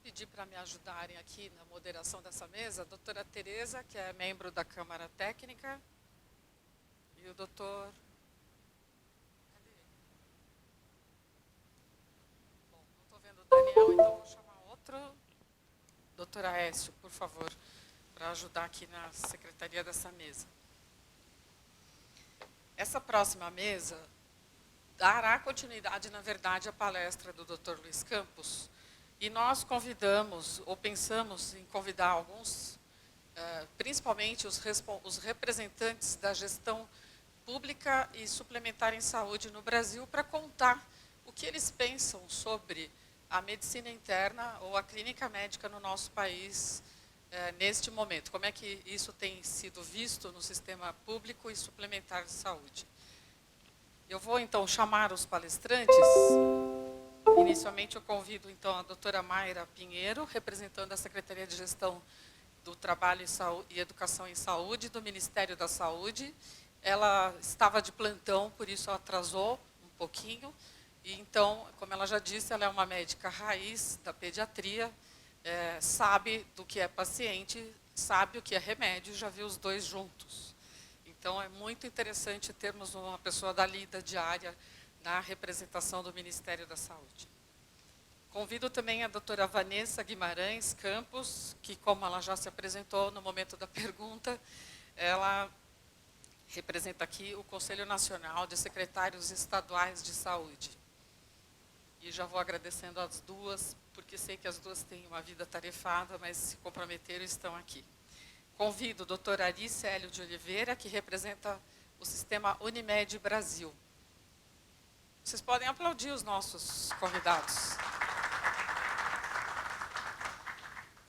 pedir para me ajudarem aqui na moderação dessa mesa a doutora Tereza, que é membro da Câmara Técnica, e o doutor... Cadê ele? Bom, não estou vendo o Daniel, então vou chamar outro. Doutora Aécio, por favor, para ajudar aqui na secretaria dessa mesa. Essa próxima mesa dará continuidade, na verdade, à palestra do Dr. Luiz Campos, e nós convidamos, ou pensamos em convidar alguns, principalmente os representantes da gestão pública e suplementar em saúde no Brasil, para contar o que eles pensam sobre a medicina interna ou a clínica médica no nosso país neste momento. Como é que isso tem sido visto no sistema público e suplementar de saúde. Eu vou, então, chamar os palestrantes. Inicialmente, eu convido, então, a doutora Mayra Pinheiro, representando a Secretaria de Gestão do Trabalho e Educação em Saúde, do Ministério da Saúde. Ela estava de plantão, por isso atrasou um pouquinho. E, então, como ela já disse, ela é uma médica raiz da pediatria, sabe do que é paciente, sabe o que é remédio, já viu os dois juntos. Então, é muito interessante termos uma pessoa da lida diária na representação do Ministério da Saúde. Convido também a doutora Vanessa Guimarães Campos, que, como ela já se apresentou no momento da pergunta, ela representa aqui o Conselho Nacional de Secretários Estaduais de Saúde. E já vou agradecendo as duas, porque sei que as duas têm uma vida tarefada, mas se comprometeram e estão aqui. Convido o doutor Ari Célio de Oliveira, que representa o sistema Unimed Brasil. Vocês podem aplaudir os nossos convidados.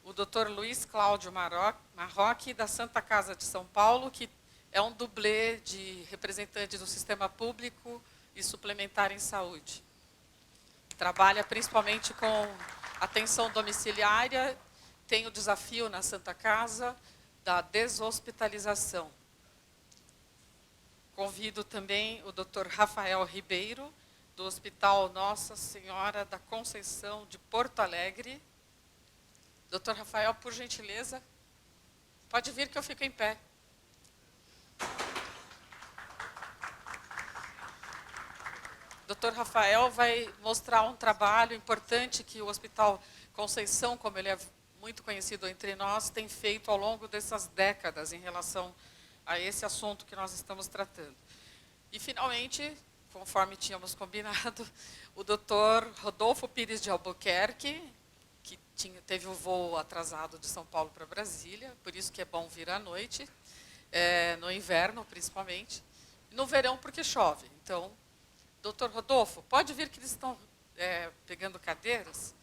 O doutor Luiz Cláudio Marroque, da Santa Casa de São Paulo, que é um dublê de representante do sistema público e suplementar em saúde. Trabalha principalmente com atenção domiciliária, tem o desafio na Santa Casa da deshospitalização. Convido também o Dr. Rafael Ribeiro, do Hospital Nossa Senhora da Conceição de Porto Alegre. Dr. Rafael, por gentileza, pode vir que eu fico em pé. Dr. Rafael vai mostrar um trabalho importante que o Hospital Conceição, como ele é muito conhecido entre nós, tem feito ao longo dessas décadas em relação a esse assunto que nós estamos tratando. E, finalmente, conforme tínhamos combinado, o Dr. Rodolfo Pires de Albuquerque, que teve o voo atrasado de São Paulo para Brasília, por isso que é bom vir à noite, no inverno, principalmente, no verão, porque chove. Então, Dr. Rodolfo, pode vir que eles estão pegando cadeiras.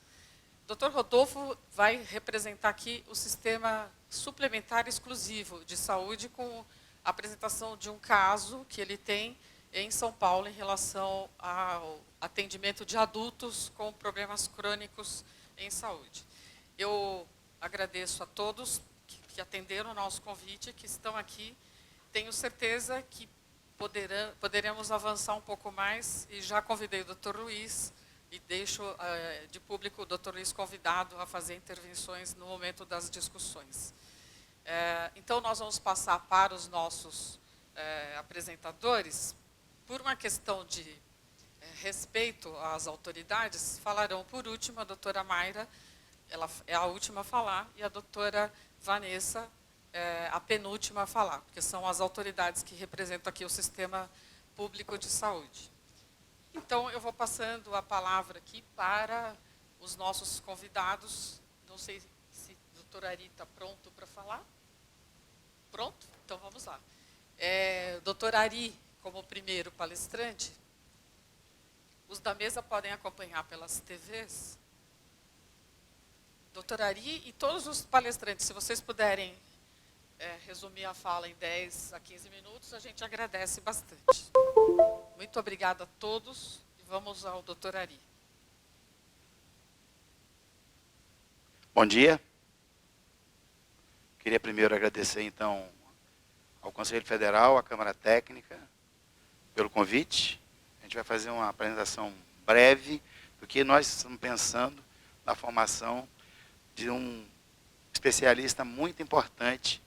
Dr. Rodolfo vai representar aqui o sistema suplementar exclusivo de saúde com a apresentação de um caso que ele tem em São Paulo em relação ao atendimento de adultos com problemas crônicos em saúde. Eu agradeço a todos que atenderam o nosso convite, que estão aqui. Tenho certeza que poderemos avançar um pouco mais e já convidei o Dr. Luiz e deixo de público o Dr. Luiz convidado a fazer intervenções no momento das discussões. Então, nós vamos passar para os nossos apresentadores. Por uma questão de respeito às autoridades, falarão por último a doutora Mayra, ela é a última a falar, e a doutora Vanessa, a penúltima a falar, porque são as autoridades que representam aqui o sistema público de saúde. Então, eu vou passando a palavra aqui para os nossos convidados. Não sei se o doutor Ari está pronto para falar. Pronto? Então, vamos lá. Doutor Ari, como primeiro palestrante, os da mesa podem acompanhar pelas TVs. Doutor Ari e todos os palestrantes, se vocês puderem resumir a fala em 10 a 15 minutos, a gente agradece bastante. Muito obrigada a todos e vamos ao doutor Ari. Bom dia. Queria primeiro agradecer, então, ao Conselho Federal, à Câmara Técnica, pelo convite. A gente vai fazer uma apresentação breve do que nós estamos pensando na formação de um especialista muito importante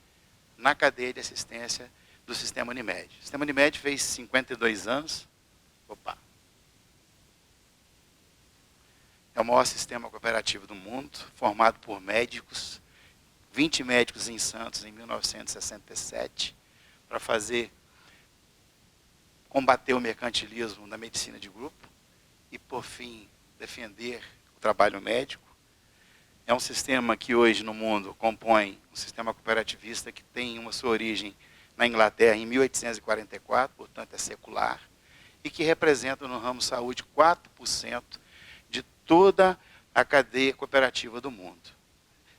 na cadeia de assistência do Sistema Unimed. O Sistema Unimed fez 52 anos. Opa! É o maior sistema cooperativo do mundo, formado por médicos, 20 médicos em Santos em 1967, para combater o mercantilismo na medicina de grupo e, por fim, defender o trabalho médico. É um sistema que hoje no mundo compõe um sistema cooperativista que tem uma sua origem na Inglaterra em 1844, portanto é secular, e que representa no ramo saúde 4% de toda a cadeia cooperativa do mundo.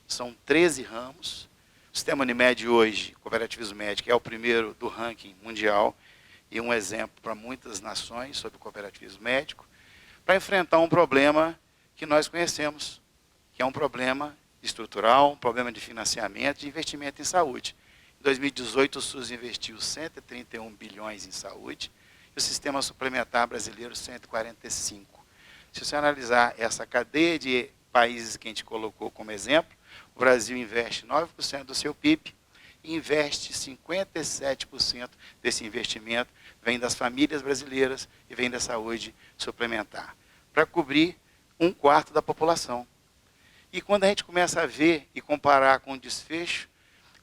São 13 ramos. O Sistema Unimed hoje, cooperativismo médico, é o primeiro do ranking mundial e um exemplo para muitas nações sobre o cooperativismo médico, para enfrentar um problema que nós conhecemos, que é um problema estrutural, um problema de financiamento, de investimento em saúde. Em 2018, o SUS investiu 131 bilhões em saúde e o sistema suplementar brasileiro 145. Se você analisar essa cadeia de países que a gente colocou como exemplo, o Brasil investe 9% do seu PIB e investe 57% desse investimento vem das famílias brasileiras e vem da saúde suplementar, para cobrir 1/4 da população. E quando a gente começa a ver e comparar com o desfecho,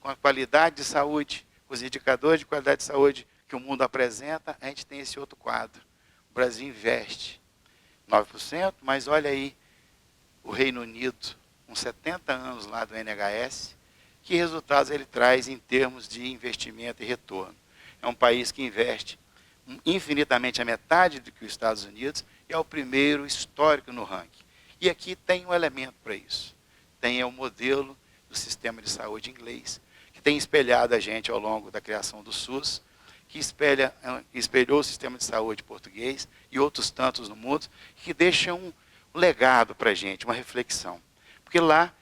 com a qualidade de saúde, com os indicadores de qualidade de saúde que o mundo apresenta, a gente tem esse outro quadro. O Brasil investe 9%, mas olha aí o Reino Unido, com 70 anos lá do NHS, que resultados ele traz em termos de investimento e retorno. É um país que investe infinitamente a metade do que os Estados Unidos e é o primeiro histórico no ranking. E aqui tem um elemento para isso. Tem o modelo do sistema de saúde inglês, que tem espelhado a gente ao longo da criação do SUS, que espelhou o sistema de saúde português e outros tantos no mundo, que deixam um legado para a gente, uma reflexão. Porque lá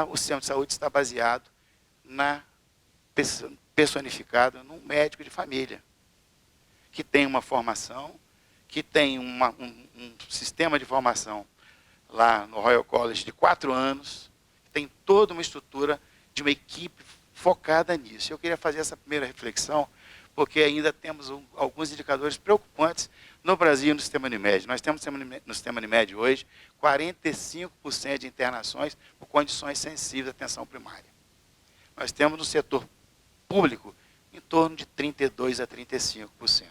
o sistema de saúde está baseado personificado num médico de família, que tem uma formação, que tem um sistema de formação lá no Royal College de 4 anos, que tem toda uma estrutura de uma equipe focada nisso. Eu queria fazer essa primeira reflexão, porque ainda temos alguns indicadores preocupantes no Brasil e no Sistema Unimed. Nós temos no Sistema Unimed hoje 45% de internações por condições sensíveis de atenção primária. Nós temos no setor público em torno de 32% a 35%.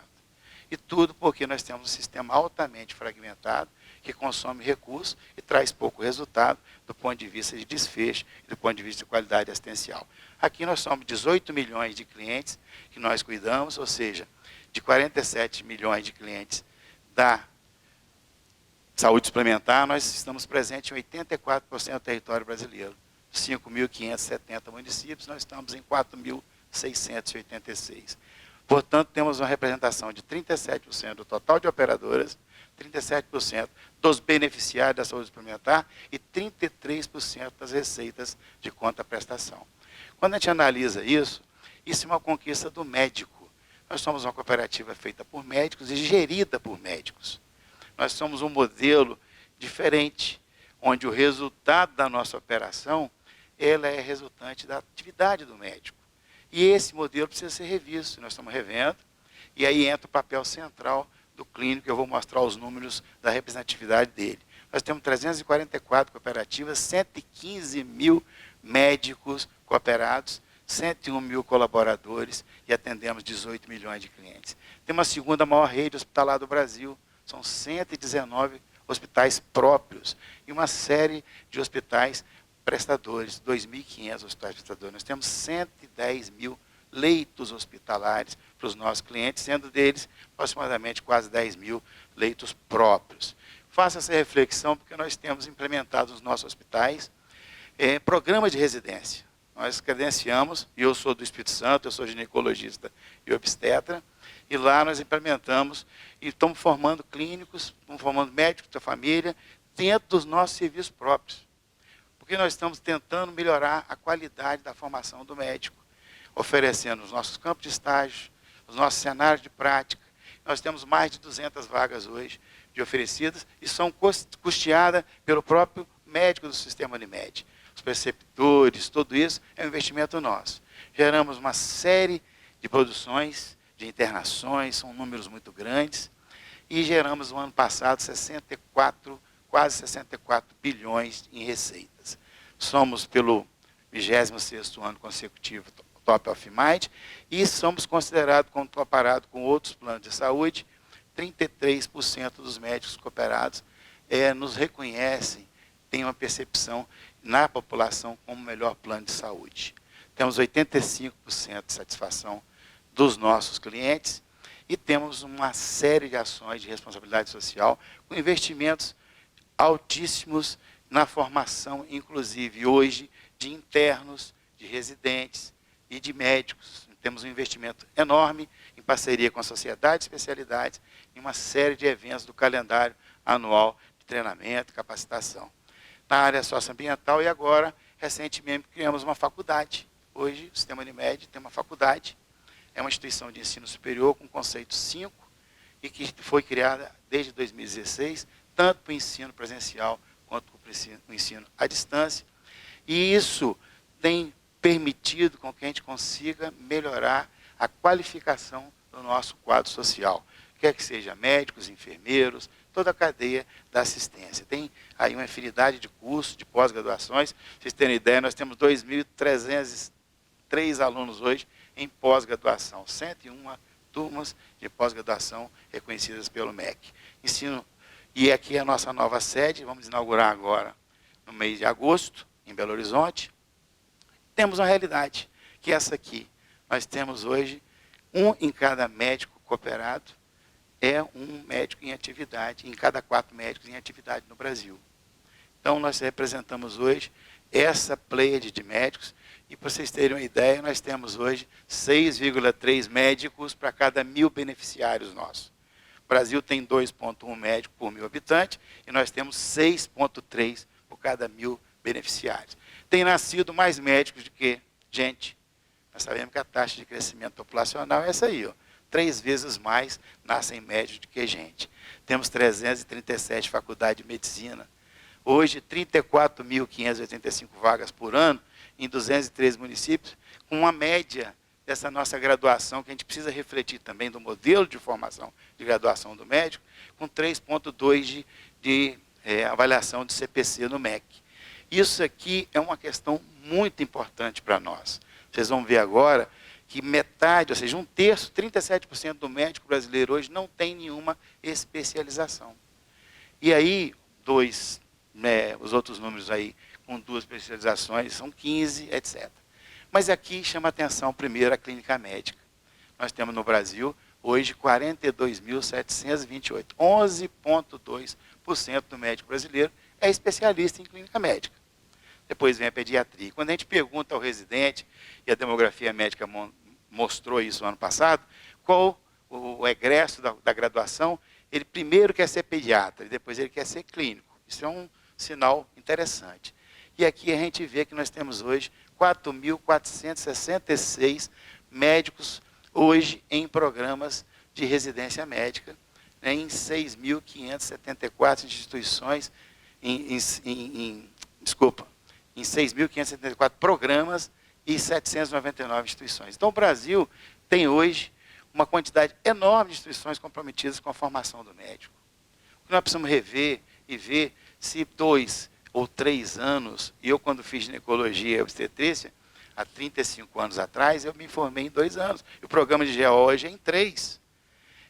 E tudo porque nós temos um sistema altamente fragmentado, que consome recursos e traz pouco resultado do ponto de vista de desfecho e do ponto de vista de qualidade assistencial. Aqui nós somos 18 milhões de clientes que nós cuidamos, ou seja, de 47 milhões de clientes da saúde suplementar, nós estamos presentes em 84% do território brasileiro. 5.570 municípios, nós estamos em 4.686. Portanto, temos uma representação de 37% do total de operadoras, 37% dos beneficiários da saúde suplementar e 33% das receitas de conta-prestação. Quando a gente analisa isso é uma conquista do médico. Nós somos uma cooperativa feita por médicos e gerida por médicos. Nós somos um modelo diferente, onde o resultado da nossa operação ela é resultante da atividade do médico. E esse modelo precisa ser revisto, nós estamos revendo, e aí entra o papel central do clínico, eu vou mostrar os números da representatividade dele. Nós temos 344 cooperativas, 115 mil médicos cooperados, 101 mil colaboradores e atendemos 18 milhões de clientes. Tem uma segunda maior rede hospitalar do Brasil, são 119 hospitais próprios e uma série de hospitais prestadores, 2.500 hospitais prestadores. Nós temos 110 mil leitos hospitalares para os nossos clientes, sendo deles aproximadamente quase 10 mil leitos próprios. Faça essa reflexão, porque nós temos implementado nos nossos hospitais programas de residência. Nós credenciamos, e eu sou do Espírito Santo, eu sou ginecologista e obstetra, e lá nós implementamos e estamos formando clínicos, estamos formando médicos da família, dentro dos nossos serviços próprios. Porque nós estamos tentando melhorar a qualidade da formação do médico, oferecendo os nossos campos de estágio, os nossos cenários de prática. Nós temos mais de 200 vagas hoje de oferecidas e são custeadas pelo próprio médico do Sistema Unimed. Os preceptores, tudo isso é um investimento nosso. Geramos uma série de produções, de internações, são números muito grandes, e geramos no ano passado quase 64 bilhões em receitas. Somos, pelo 26º ano consecutivo, Top of Mind, e somos considerados, comparado com outros planos de saúde, 33% dos médicos cooperados nos reconhecem, têm uma percepção na população como o melhor plano de saúde. Temos 85% de satisfação dos nossos clientes e temos uma série de ações de responsabilidade social com investimentos altíssimos na formação, inclusive hoje, de internos, de residentes e de médicos. Temos um investimento enorme em parceria com a sociedade de especialidades em uma série de eventos do calendário anual de treinamento e capacitação. Na área socioambiental e agora, recentemente, criamos uma faculdade. Hoje, o Sistema Unimed tem uma faculdade, é uma instituição de ensino superior com conceito 5 e que foi criada desde 2016, tanto para o ensino presencial quanto para o ensino à distância. E isso tem permitido com que a gente consiga melhorar a qualificação do nosso quadro social, quer que seja médicos, enfermeiros, toda a cadeia da assistência. Tem aí uma infinidade de cursos, de pós-graduações. Para vocês terem ideia, nós temos 2.303 alunos hoje em pós-graduação, 101 turmas de pós-graduação reconhecidas pelo MEC. E aqui é a nossa nova sede, vamos inaugurar agora no mês de agosto, em Belo Horizonte. Temos uma realidade, que é essa aqui. Nós temos hoje, um em cada médico cooperado, é um médico em atividade, em cada 4 médicos em atividade no Brasil. Então, nós representamos hoje essa pleiade de médicos, e para vocês terem uma ideia, nós temos hoje 6,3 médicos para cada 1.000 beneficiários nossos. O Brasil tem 2,1 médicos por 1.000 habitantes, e nós temos 6,3 por cada 1.000 beneficiários. Tem nascido mais médicos do que gente. Nós sabemos que a taxa de crescimento populacional é essa aí, ó. 3 vezes mais nascem médicos do que gente. Temos 337 faculdades de medicina. Hoje, 34.585 vagas por ano em 213 municípios, com uma média dessa nossa graduação, que a gente precisa refletir também do modelo de formação de graduação do médico, com 3,2 de avaliação de CPC no MEC. Isso aqui é uma questão muito importante para nós. Vocês vão ver agora que metade, ou seja, 1/3, 37% do médico brasileiro hoje não tem nenhuma especialização. E aí, os outros números aí, com 2 especializações, são 15, etc. Mas aqui chama atenção primeiro a clínica médica. Nós temos no Brasil, hoje, 42.728. 11,2% do médico brasileiro é especialista em clínica médica. Depois vem a pediatria. Quando a gente pergunta ao residente, e a demografia médica mostrou isso no ano passado, qual o egresso da graduação, ele primeiro quer ser pediatra, e depois ele quer ser clínico. Isso é um sinal interessante. E aqui a gente vê que nós temos hoje 4.466 médicos hoje em programas de residência médica, né, em 6.574 instituições, em 6.574 programas e 799 instituições. Então, o Brasil tem hoje uma quantidade enorme de instituições comprometidas com a formação do médico. O que nós precisamos rever e ver se 2 ou 3 anos, e eu quando fiz ginecologia e obstetrícia, há 35 anos atrás, eu me formei em 2 anos. E o programa de GO hoje é em 3.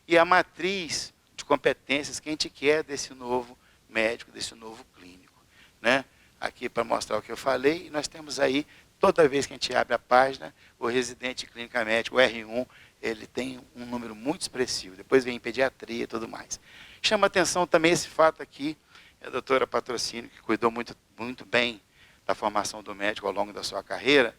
E a matriz de competências que a gente quer desse novo médico, desse novo clínico, né? Aqui para mostrar o que eu falei, e nós temos aí, toda vez que a gente abre a página, o residente clínica médica, o R1, ele tem um número muito expressivo. Depois vem em pediatria e tudo mais. Chama atenção também esse fato aqui, a doutora Patrocínio, que cuidou muito, muito bem da formação do médico ao longo da sua carreira,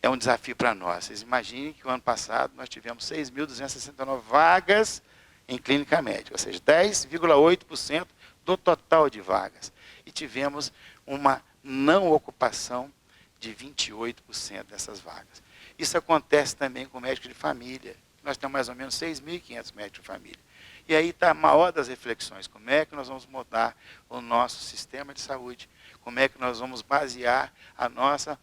é um desafio para nós. Vocês imaginem que o ano passado nós tivemos 6.269 vagas em clínica médica, ou seja, 10,8% do total de vagas. E tivemos uma não ocupação de 28% dessas vagas. Isso acontece também com médicos de família. Nós temos mais ou menos 6.500 médicos de família. E aí está a maior das reflexões, como é que nós vamos mudar o nosso sistema de saúde, como é que nós vamos basear a nossa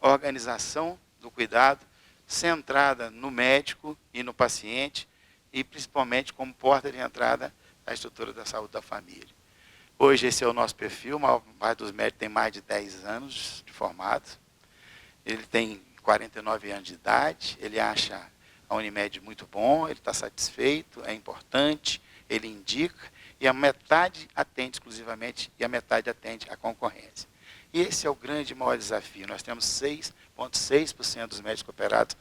organização do cuidado centrada no médico e no paciente, e principalmente como porta de entrada da estrutura da saúde da família. Hoje esse é o nosso perfil, a maior parte dos médicos tem mais de 10 anos de formado, ele tem 49 anos de idade, ele acha a Unimed muito bom, ele está satisfeito, é importante, ele indica, e a metade atende exclusivamente, e a metade atende a concorrência. E esse é o grande e maior desafio. Nós temos 6,6% dos médicos cooperados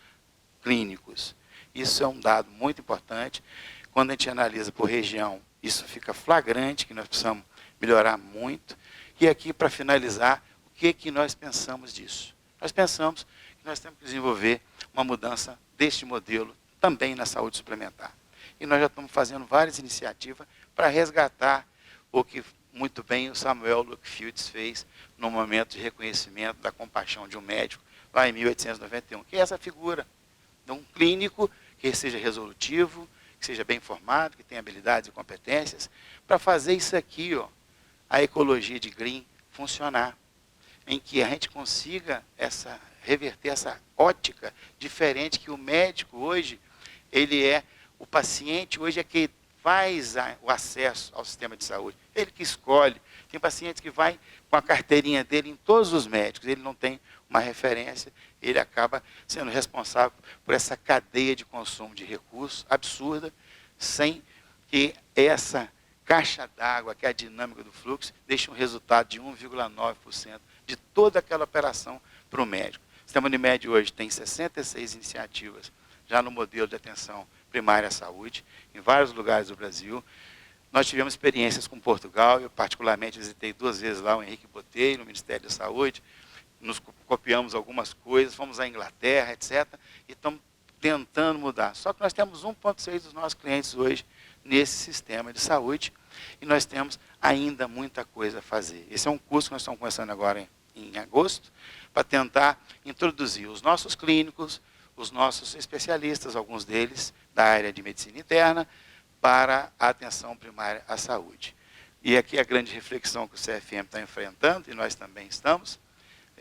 clínicos. Isso é um dado muito importante. Quando a gente analisa por região, isso fica flagrante, que nós precisamos melhorar muito. E aqui, para finalizar, o que nós pensamos disso? Nós pensamos que nós temos que desenvolver uma mudança deste modelo também na saúde suplementar. E nós já estamos fazendo várias iniciativas para resgatar o que muito bem o Samuel Lockfields fez no momento de reconhecimento da compaixão de um médico, lá em 1891, que é essa figura de um clínico que seja resolutivo, que seja bem formado, que tenha habilidades e competências, para fazer isso aqui, ó, a ecologia de Green funcionar, em que a gente consiga reverter essa ótica diferente que o médico hoje, o paciente hoje é que faz o acesso ao sistema de saúde, ele que escolhe. Tem pacientes que vai com a carteirinha dele em todos os médicos, ele não tem uma referência, ele acaba sendo responsável por essa cadeia de consumo de recursos absurda, sem que essa caixa d'água, que é a dinâmica do fluxo, deixe um resultado de 1,9% de toda aquela operação para o médico. O Sistema Unimed hoje tem 66 iniciativas já no modelo de atenção primária à saúde, em vários lugares do Brasil. Nós tivemos experiências com Portugal, eu particularmente visitei 2 vezes lá o Henrique Botelho, no Ministério da Saúde, nos copiamos algumas coisas, fomos à Inglaterra, etc., e estamos tentando mudar. Só que nós temos 1,6% dos nossos clientes hoje nesse sistema de saúde, e nós temos ainda muita coisa a fazer. Esse é um curso que nós estamos começando agora em agosto, para tentar introduzir os nossos clínicos, os nossos especialistas, alguns deles da área de medicina interna, para a atenção primária à saúde. E aqui a grande reflexão que o CFM está enfrentando, e nós também estamos,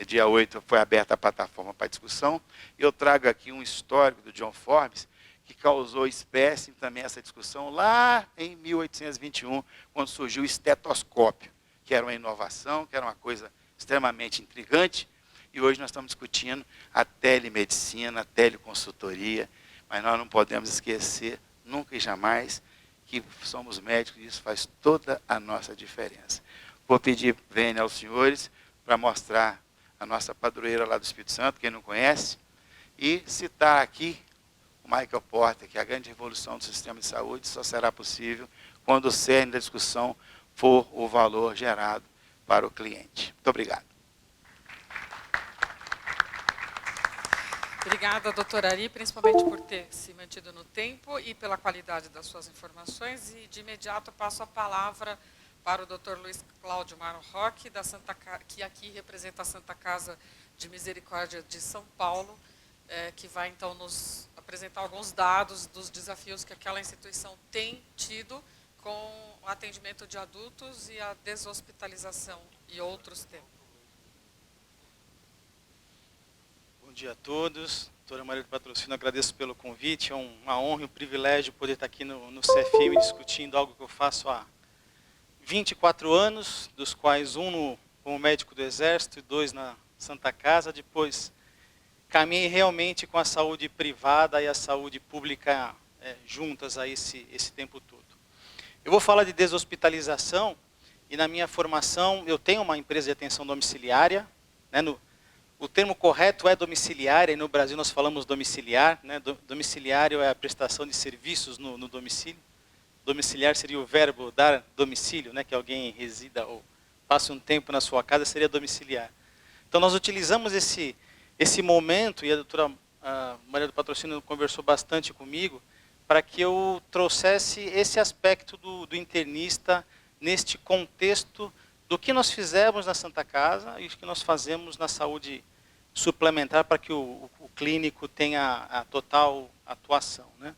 dia 8 foi aberta a plataforma para discussão, e eu trago aqui um histórico do John Forbes, que causou espécie também essa discussão lá em 1821, quando surgiu o estetoscópio, que era uma inovação, que era uma coisa extremamente intrigante, e hoje nós estamos discutindo a telemedicina, a teleconsultoria, mas nós não podemos esquecer, nunca e jamais, que somos médicos e isso faz toda a nossa diferença. Vou pedir, venha aos senhores, para mostrar a nossa padroeira lá do Espírito Santo, quem não conhece, e citar aqui o Michael Porter, que a grande revolução do sistema de saúde só será possível quando o cerne da discussão for o valor gerado para o cliente. Muito obrigado. Obrigada, doutora Ari, principalmente por ter se mantido no tempo e pela qualidade das suas informações. E, de imediato, passo a palavra para o doutor Luiz Cláudio Maro Roque, que aqui representa a Santa Casa de Misericórdia de São Paulo, que vai, então, nos apresentar alguns dados dos desafios que aquela instituição tem tido com o atendimento de adultos e a deshospitalização e outros temas. Bom dia a todos. Doutora Maria do Patrocínio, agradeço pelo convite. É uma honra e um privilégio poder estar aqui no CFM discutindo algo que eu faço há 24 anos, dos quais um como médico do Exército e 2 na Santa Casa. Depois caminhei realmente com a saúde privada e a saúde pública juntas a esse tempo todo. Eu vou falar de deshospitalização e na minha formação eu tenho uma empresa de atenção domiciliária, né, o termo correto é domiciliária, e no Brasil nós falamos domiciliar, né? Domiciliário é a prestação de serviços no domicílio. Domiciliar seria o verbo dar domicílio, né? Que alguém resida ou passe um tempo na sua casa, seria domiciliar. Então nós utilizamos esse momento, e a doutora Maria do Patrocínio conversou bastante comigo, para que eu trouxesse esse aspecto do internista neste contexto do que nós fizemos na Santa Casa e o que nós fazemos na saúde suplementar para que o clínico tenha a total atuação, né?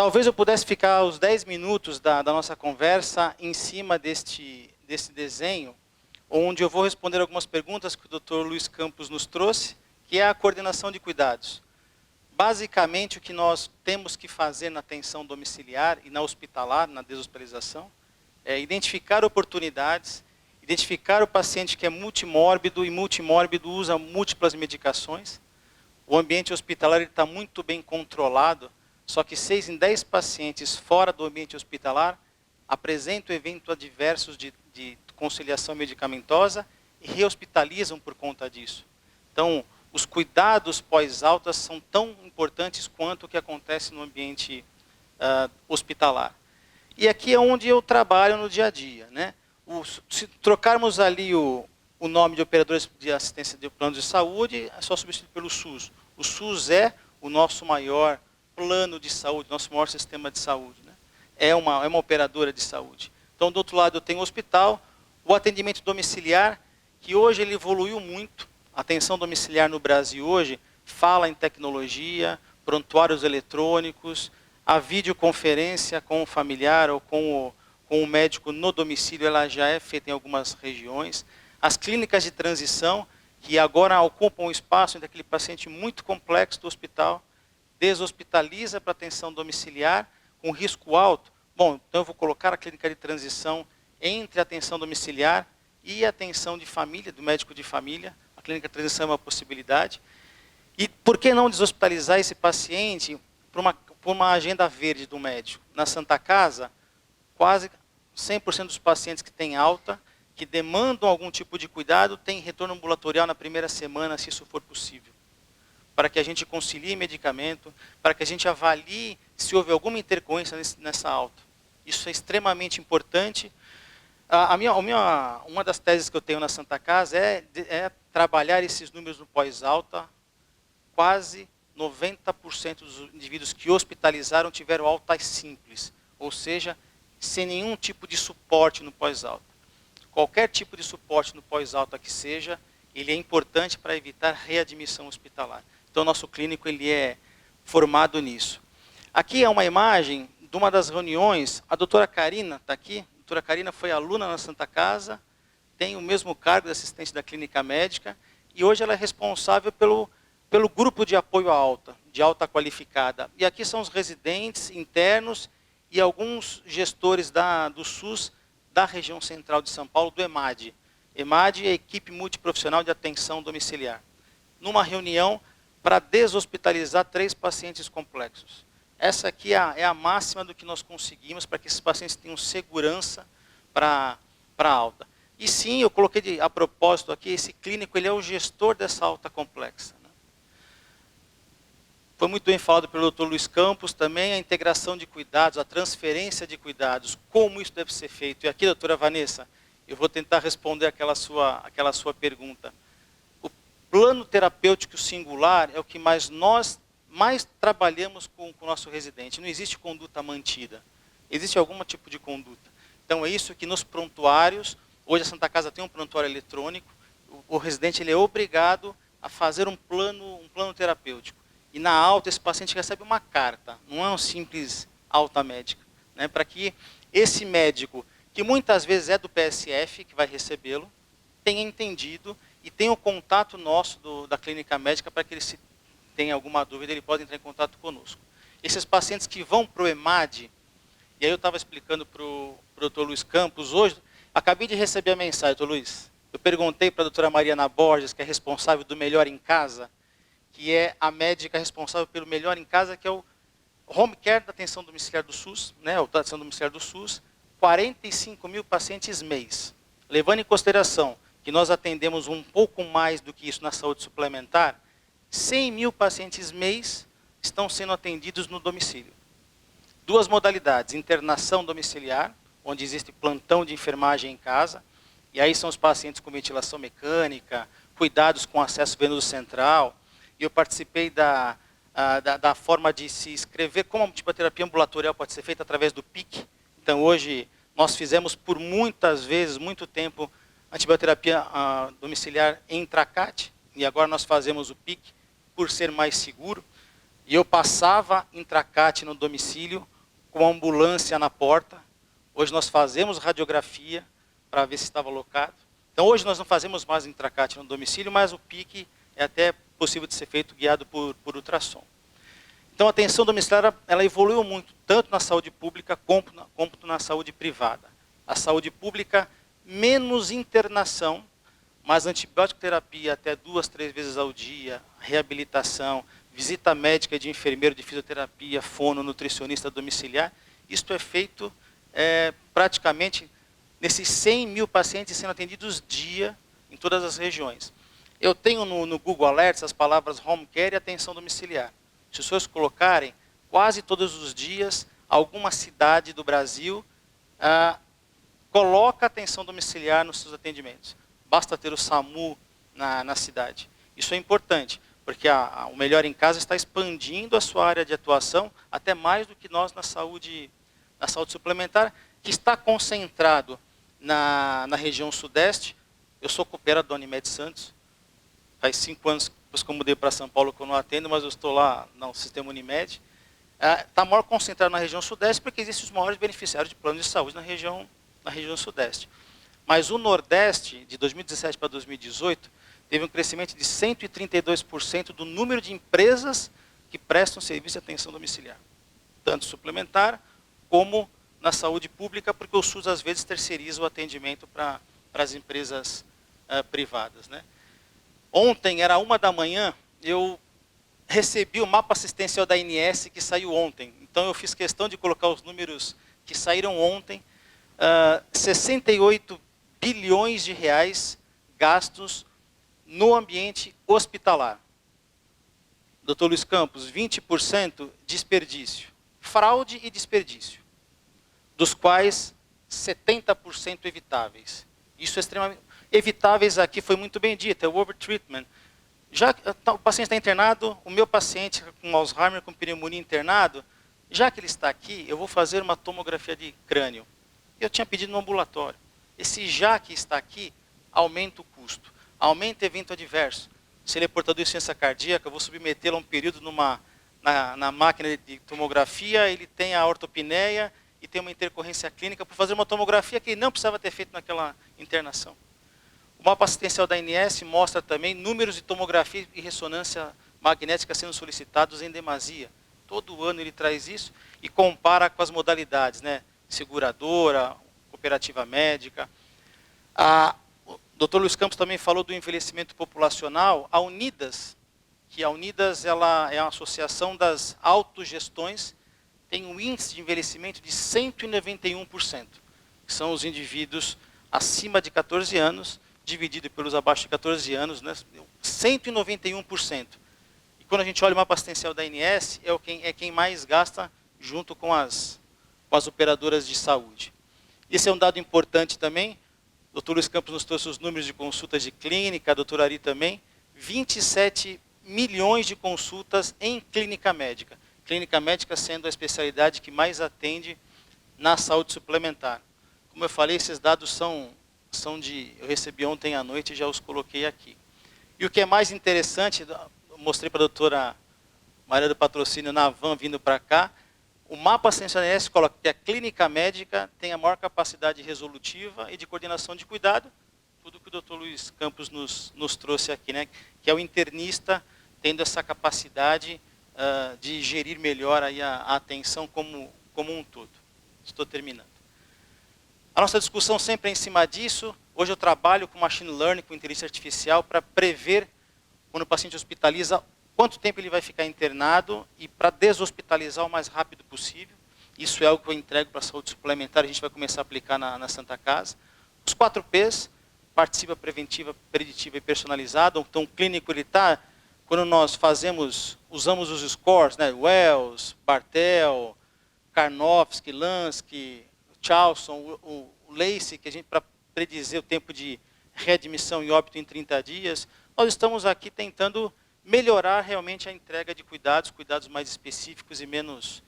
talvez eu pudesse ficar os 10 minutos da nossa conversa em cima desse desenho, onde eu vou responder algumas perguntas que o Dr. Luiz Campos nos trouxe, que é a coordenação de cuidados. Basicamente, o que nós temos que fazer na atenção domiciliar e na hospitalar, na deshospitalização, é identificar oportunidades, identificar o paciente que é multimórbido e multimórbido usa múltiplas medicações. O ambiente hospitalar está muito bem controlado, só que 6 em 10 pacientes fora do ambiente hospitalar apresentam eventos adversos de conciliação medicamentosa e rehospitalizam por conta disso. Então, os cuidados pós-alta são tão importantes quanto o que acontece no ambiente hospitalar. E aqui é onde eu trabalho no dia a dia, né? Se trocarmos ali o nome de operadores de assistência de planos de saúde, é só substituir pelo SUS. O SUS é o nosso maior plano de saúde, nosso maior sistema de saúde, né? É uma operadora de saúde. Então, do outro lado, eu tenho o hospital, o atendimento domiciliar, que hoje ele evoluiu muito. A atenção domiciliar no Brasil hoje fala em tecnologia, prontuários eletrônicos, a videoconferência com o familiar ou com o médico no domicílio, ela já é feita em algumas regiões. As clínicas de transição, que agora ocupam um espaço entre aquele paciente muito complexo do hospital, deshospitaliza para atenção domiciliar, com risco alto. Bom, então eu vou colocar a clínica de transição entre a atenção domiciliar e a atenção de família, do médico de família. A clínica de transição é uma possibilidade. E por que não deshospitalizar esse paciente por uma agenda verde do médico? Na Santa Casa, quase 100% dos pacientes que têm alta, que demandam algum tipo de cuidado, têm retorno ambulatorial na primeira semana, se isso for possível. Para que a gente concilie medicamento, para que a gente avalie se houve alguma intercorrência nessa alta. Isso é extremamente importante. Uma das teses que eu tenho na Santa Casa é trabalhar esses números no pós-alta. Quase 90% dos indivíduos que hospitalizaram tiveram altas simples, ou seja, sem nenhum tipo de suporte no pós-alta. Qualquer tipo de suporte no pós-alta que seja, ele é importante para evitar readmissão hospitalar. Então, o nosso clínico ele é formado nisso. Aqui é uma imagem de uma das reuniões, a doutora Karina está aqui. A doutora Karina foi aluna na Santa Casa, tem o mesmo cargo de assistente da clínica médica, e hoje ela é responsável pelo grupo de apoio à alta, de alta qualificada. E aqui são os residentes internos e alguns gestores do SUS da região central de São Paulo, do EMAD. EMAD é a Equipe Multiprofissional de Atenção Domiciliar. Numa reunião para deshospitalizar 3 pacientes complexos. Essa aqui é a máxima do que nós conseguimos para que esses pacientes tenham segurança para a alta. E sim, eu coloquei a propósito aqui, esse clínico ele é o gestor dessa alta complexa. Né? Foi muito bem falado pelo Dr. Luiz Campos também, a integração de cuidados, a transferência de cuidados, como isso deve ser feito. E aqui, doutora Vanessa, eu vou tentar responder aquela sua pergunta. Plano terapêutico singular é o que nós mais trabalhamos com o nosso residente. Não existe conduta mantida. Existe algum tipo de conduta. Então, é isso que nos prontuários, hoje a Santa Casa tem um prontuário eletrônico, o residente ele é obrigado a fazer um plano terapêutico. E na alta, esse paciente recebe uma carta, não é um simples alta médica. Né? Para que esse médico, que muitas vezes é do PSF, que vai recebê-lo, tenha entendido e tem o contato nosso da clínica médica para que ele, se tem alguma dúvida, ele pode entrar em contato conosco. Esses pacientes que vão para o EMAD, e aí eu estava explicando para o doutor Luiz Campos hoje, acabei de receber a mensagem, doutor Luiz, eu perguntei para a doutora Mariana Borges, que é responsável do Melhor em Casa, que é a médica responsável pelo Melhor em Casa, que é o home care da atenção domiciliar do SUS, né, a atenção domiciliar do SUS, 45 mil pacientes mês. Levando em consideração que nós atendemos um pouco mais do que isso na saúde suplementar, 100 mil pacientes mês estão sendo atendidos no domicílio. 2 modalidades, internação domiciliar, onde existe plantão de enfermagem em casa, e aí são os pacientes com ventilação mecânica, cuidados com acesso venoso central, e eu participei da forma de se inscrever, como a antibioterapia ambulatorial pode ser feita através do PIC. Então hoje nós fizemos por muitas vezes, muito tempo, antibioterapia domiciliar em Tracate, e agora nós fazemos o PIC por ser mais seguro. E eu passava intracate no domicílio, com a ambulância na porta. Hoje nós fazemos radiografia para ver se estava alocado. Então hoje nós não fazemos mais intracate no domicílio, mas o PIC é até possível de ser feito guiado por ultrassom. Então a atenção domiciliar ela evoluiu muito, tanto na saúde pública como na saúde privada. A saúde pública, menos internação, mas antibiótico terapia até 2, 3 vezes ao dia, reabilitação, visita médica de enfermeiro de fisioterapia, fono, nutricionista domiciliar. Isto é feito praticamente nesses 100 mil pacientes sendo atendidos dia em todas as regiões. Eu tenho no Google Alerts as palavras home care e atenção domiciliar. Se os senhores colocarem, quase todos os dias, alguma cidade do Brasil coloca atenção domiciliar nos seus atendimentos. Basta ter o SAMU na cidade. Isso é importante, porque o Melhor em Casa está expandindo a sua área de atuação até mais do que nós na saúde suplementar, que está concentrado na região sudeste. Eu sou cooperador da Unimed Santos. Faz 5 anos depois que eu mudei para São Paulo que eu não atendo, mas eu estou lá no sistema Unimed. Está maior concentrado na região sudeste, porque existem os maiores beneficiários de plano de saúde na região sudeste. Mas o Nordeste, de 2017 para 2018, teve um crescimento de 132% do número de empresas que prestam serviço de atenção domiciliar. Tanto suplementar, como na saúde pública, porque o SUS às vezes terceiriza o atendimento para as empresas privadas, né? Ontem, era 1 da manhã, eu recebi o mapa assistencial da ANS que saiu ontem. Então eu fiz questão de colocar os números que saíram ontem. 68 bilhões de reais gastos no ambiente hospitalar. Dr. Luiz Campos, 20% desperdício. Fraude e desperdício. Dos quais 70% evitáveis. Isso é extremamente... Evitáveis aqui foi muito bem dito, é o overtreatment. Já que o paciente está internado, o meu paciente com Alzheimer, com pneumonia internado, já que ele está aqui, eu vou fazer uma tomografia de crânio. Eu tinha pedido no ambulatório. Esse já que está aqui, aumenta o custo, aumenta evento adverso. Se ele é portador de insuficiência cardíaca, eu vou submetê-lo a um período na máquina de tomografia, ele tem a ortopneia e tem uma intercorrência clínica por fazer uma tomografia que ele não precisava ter feito naquela internação. O mapa assistencial da ANS mostra também números de tomografia e ressonância magnética sendo solicitados em demasia. Todo ano ele traz isso e compara com as modalidades, né? Seguradora, cooperativa médica. O Dr. Luiz Campos também falou do envelhecimento populacional. A Unidas, ela é uma associação das autogestões, tem um índice de envelhecimento de 191%, que são os indivíduos acima de 14 anos, dividido pelos abaixo de 14 anos, né, 191%. E quando a gente olha o mapa assistencial da ANS, é quem mais gasta junto com as operadoras de saúde. Esse é um dado importante também. O Dr. Luiz Campos nos trouxe os números de consultas de clínica, a doutora Ari também. 27 milhões de consultas em clínica médica. Clínica médica sendo a especialidade que mais atende na saúde suplementar. Como eu falei, esses dados eu recebi ontem à noite e já os coloquei aqui. E o que é mais interessante, eu mostrei para a doutora Maria do Patrocínio na van vindo para cá, o mapa assistencial da ANS coloca que a clínica médica tem a maior capacidade resolutiva e de coordenação de cuidado, tudo que o Dr. Luiz Campos nos trouxe aqui, né? Que é o internista tendo essa capacidade de gerir melhor aí a atenção como um todo. Estou terminando. A nossa discussão sempre é em cima disso. Hoje eu trabalho com machine learning, com inteligência artificial, para prever, quando o paciente hospitaliza, quanto tempo ele vai ficar internado e para deshospitalizar o mais rápido possível. Isso é algo que eu entrego para a saúde suplementar, a gente vai começar a aplicar na Santa Casa. Os 4 Ps, participa, preventiva, preditiva e personalizada. Então o clínico, ele está, quando nós usamos os scores, né, Wells, Bartel, Karnofsky, Lansky, Charlson, o Lacey, que a gente, para predizer o tempo de readmissão e óbito em 30 dias, nós estamos aqui tentando melhorar realmente a entrega de cuidados mais específicos e menos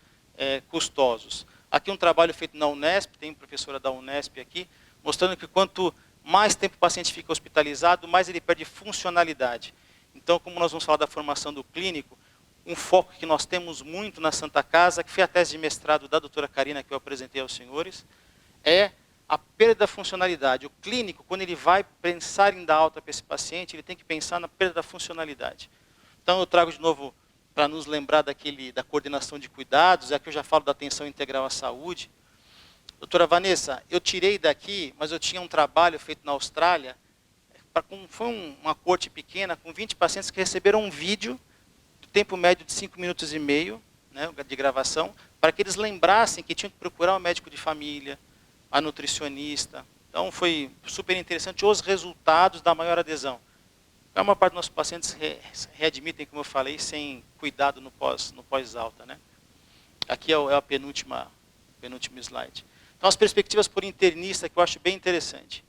custosos. Aqui um trabalho feito na Unesp, tem uma professora da Unesp aqui, mostrando que quanto mais tempo o paciente fica hospitalizado, mais ele perde funcionalidade. Então, como nós vamos falar da formação do clínico, um foco que nós temos muito na Santa Casa, que foi a tese de mestrado da doutora Karina, que eu apresentei aos senhores, é a perda da funcionalidade. O clínico, quando ele vai pensar em dar alta para esse paciente, ele tem que pensar na perda da funcionalidade. Então, eu trago de novo, para nos lembrar da coordenação de cuidados, aqui eu já falo da atenção integral à saúde. Doutora Vanessa, eu tirei daqui, mas eu tinha um trabalho feito na Austrália, foi uma corte pequena, com 20 pacientes que receberam um vídeo, do tempo médio de 5 minutos e meio, né, de gravação, para que eles lembrassem que tinham que procurar um médico de família, a nutricionista. Então, foi super interessante os resultados da maior adesão. A maior parte dos nossos pacientes readmitem, como eu falei, sem cuidado no pós-alta, né? Aqui é a penúltimo slide. Então, as perspectivas por internista, que eu acho bem interessante.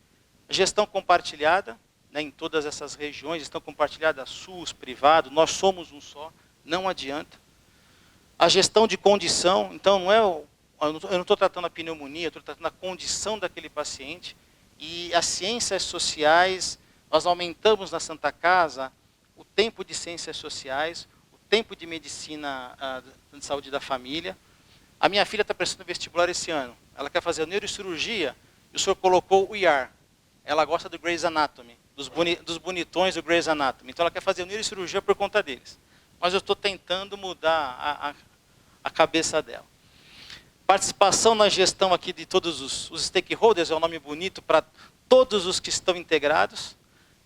Gestão compartilhada, né, em todas essas regiões, gestão compartilhada, SUS, privado, nós somos um só, não adianta. A gestão de condição, então, eu não estou tratando a pneumonia, eu estou tratando a condição daquele paciente. E as ciências sociais, nós aumentamos na Santa Casa o tempo de ciências sociais, o tempo de medicina de saúde da família. A minha filha está prestando vestibular esse ano. Ela quer fazer neurocirurgia e o senhor colocou o IAR. Ela gosta do Grey's Anatomy, dos bonitões do Grey's Anatomy. Então ela quer fazer neurocirurgia por conta deles. Mas eu estou tentando mudar a cabeça dela. Participação na gestão aqui de todos os stakeholders, é um nome bonito para todos os que estão integrados.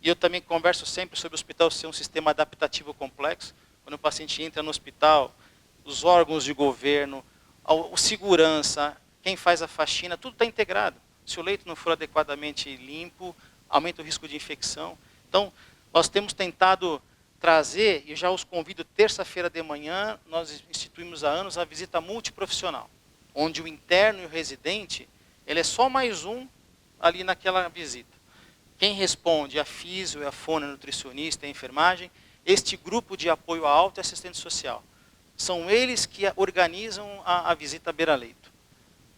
E eu também converso sempre sobre o hospital ser um sistema adaptativo complexo. Quando o paciente entra no hospital, os órgãos de governo, o segurança, quem faz a faxina, tudo está integrado. Se o leito não for adequadamente limpo, aumenta o risco de infecção. Então, nós temos tentado trazer, e já os convido, terça-feira de manhã, nós instituímos há anos a visita multiprofissional, onde o interno e o residente, ele é só mais um ali naquela visita. Quem responde, a físio, a fono, a nutricionista, a enfermagem, este grupo de apoio à alta e assistente social. São eles que organizam a visita beira-leito.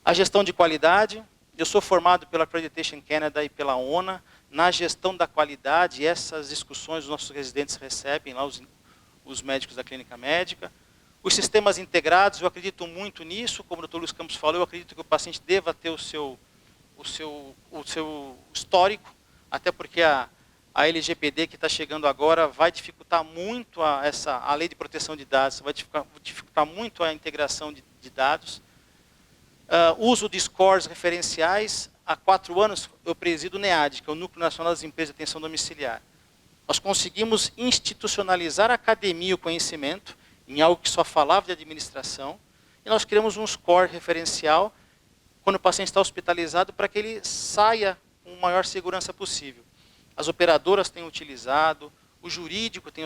A gestão de qualidade, eu sou formado pela Accreditation Canada e pela ONA, na gestão da qualidade, essas discussões os nossos residentes recebem, lá os médicos da clínica médica. Os sistemas integrados, eu acredito muito nisso, como o Dr. Luiz Campos falou, eu acredito que o paciente deva ter o seu histórico, até porque a LGPD que está chegando agora vai dificultar muito a lei de proteção de dados, vai dificultar muito a integração de dados. Uso de scores referenciais. Há 4 anos eu presido o NEAD, que é o Núcleo Nacional das Empresas de Atenção Domiciliar. Nós conseguimos institucionalizar a academia e o conhecimento em algo que só falava de administração, e nós criamos um score referencial quando o paciente está hospitalizado para que ele saia com a maior segurança possível. As operadoras têm utilizado, o jurídico tem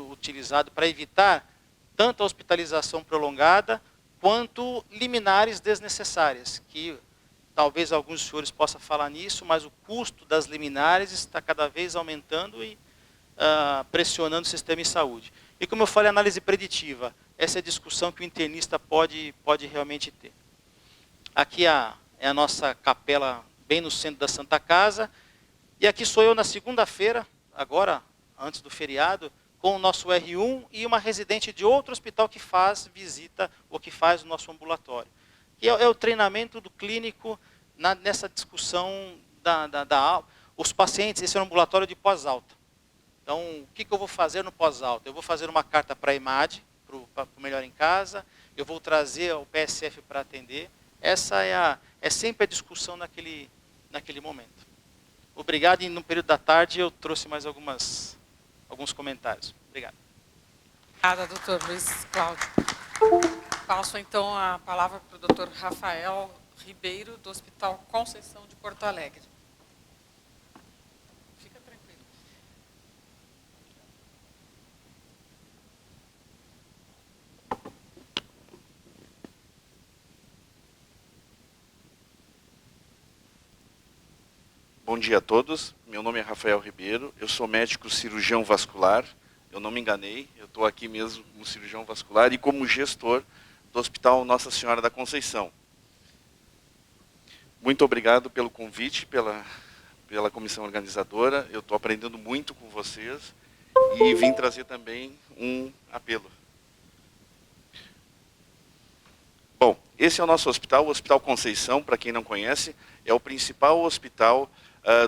utilizado para evitar tanto a hospitalização prolongada, quanto liminares desnecessárias, que talvez alguns dos senhores possam falar nisso, mas o custo das liminares está cada vez aumentando e pressionando o sistema de saúde. E como eu falei, análise preditiva, essa é a discussão que o internista pode realmente ter. Aqui é a nossa capela bem no centro da Santa Casa, e aqui sou eu na segunda-feira, agora, antes do feriado, com o nosso R1 e uma residente de outro hospital que faz visita ou que faz o nosso ambulatório. E é o treinamento do clínico nessa discussão os pacientes, esse é um ambulatório de pós-alta. Então, o que eu vou fazer no pós-alta? Eu vou fazer uma carta para a EMAD, para o Melhor em Casa, eu vou trazer o PSF para atender. Essa é sempre a discussão naquele momento. Obrigado, e no período da tarde eu trouxe mais alguns comentários. Obrigado. Obrigada, doutor Luiz Cláudio. Passo, então, a palavra para o doutor Rafael Ribeiro, do Hospital Conceição de Porto Alegre. Fica tranquilo. Bom dia a todos, meu nome é Rafael Ribeiro, eu sou médico cirurgião vascular, eu não me enganei, eu estou aqui mesmo como cirurgião vascular e como gestor do Hospital Nossa Senhora da Conceição. Muito obrigado pelo convite, pela comissão organizadora, eu estou aprendendo muito com vocês e vim trazer também um apelo. Esse é o nosso hospital, o Hospital Conceição, para quem não conhece, é o principal hospital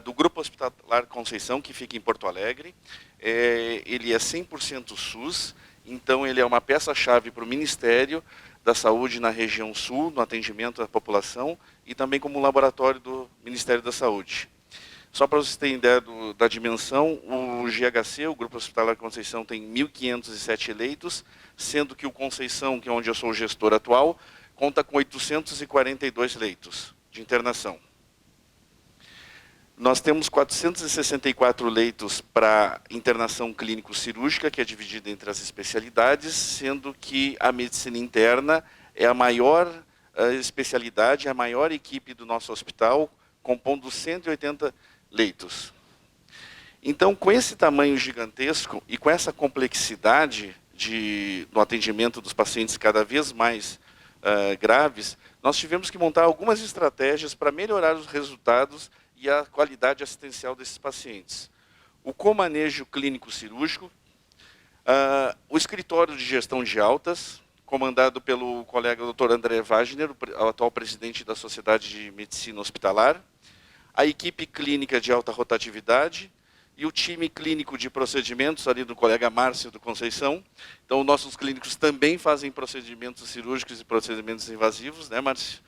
do Grupo Hospitalar Conceição, que fica em Porto Alegre. Ele é 100% SUS, então ele é uma peça-chave para o Ministério da Saúde na região sul, no atendimento à população, e também como laboratório do Ministério da Saúde. Só para vocês terem ideia da dimensão, o GHC, o Grupo Hospitalar Conceição, tem 1.507 leitos, sendo que o Conceição, que é onde eu sou o gestor atual, conta com 842 leitos de internação. Nós temos 464 leitos para internação clínico-cirúrgica, que é dividida entre as especialidades, sendo que a medicina interna é a maior especialidade, a maior equipe do nosso hospital, compondo 180 leitos. Então, com esse tamanho gigantesco e com essa complexidade no atendimento dos pacientes cada vez mais graves, nós tivemos que montar algumas estratégias para melhorar os resultados e a qualidade assistencial desses pacientes. O comanejo clínico cirúrgico, o escritório de gestão de altas, comandado pelo colega Dr. André Wagner, o atual presidente da Sociedade de Medicina Hospitalar, a equipe clínica de alta rotatividade e o time clínico de procedimentos, ali do colega Márcio do Conceição. Então, nossos clínicos também fazem procedimentos cirúrgicos e procedimentos invasivos, né, Márcio?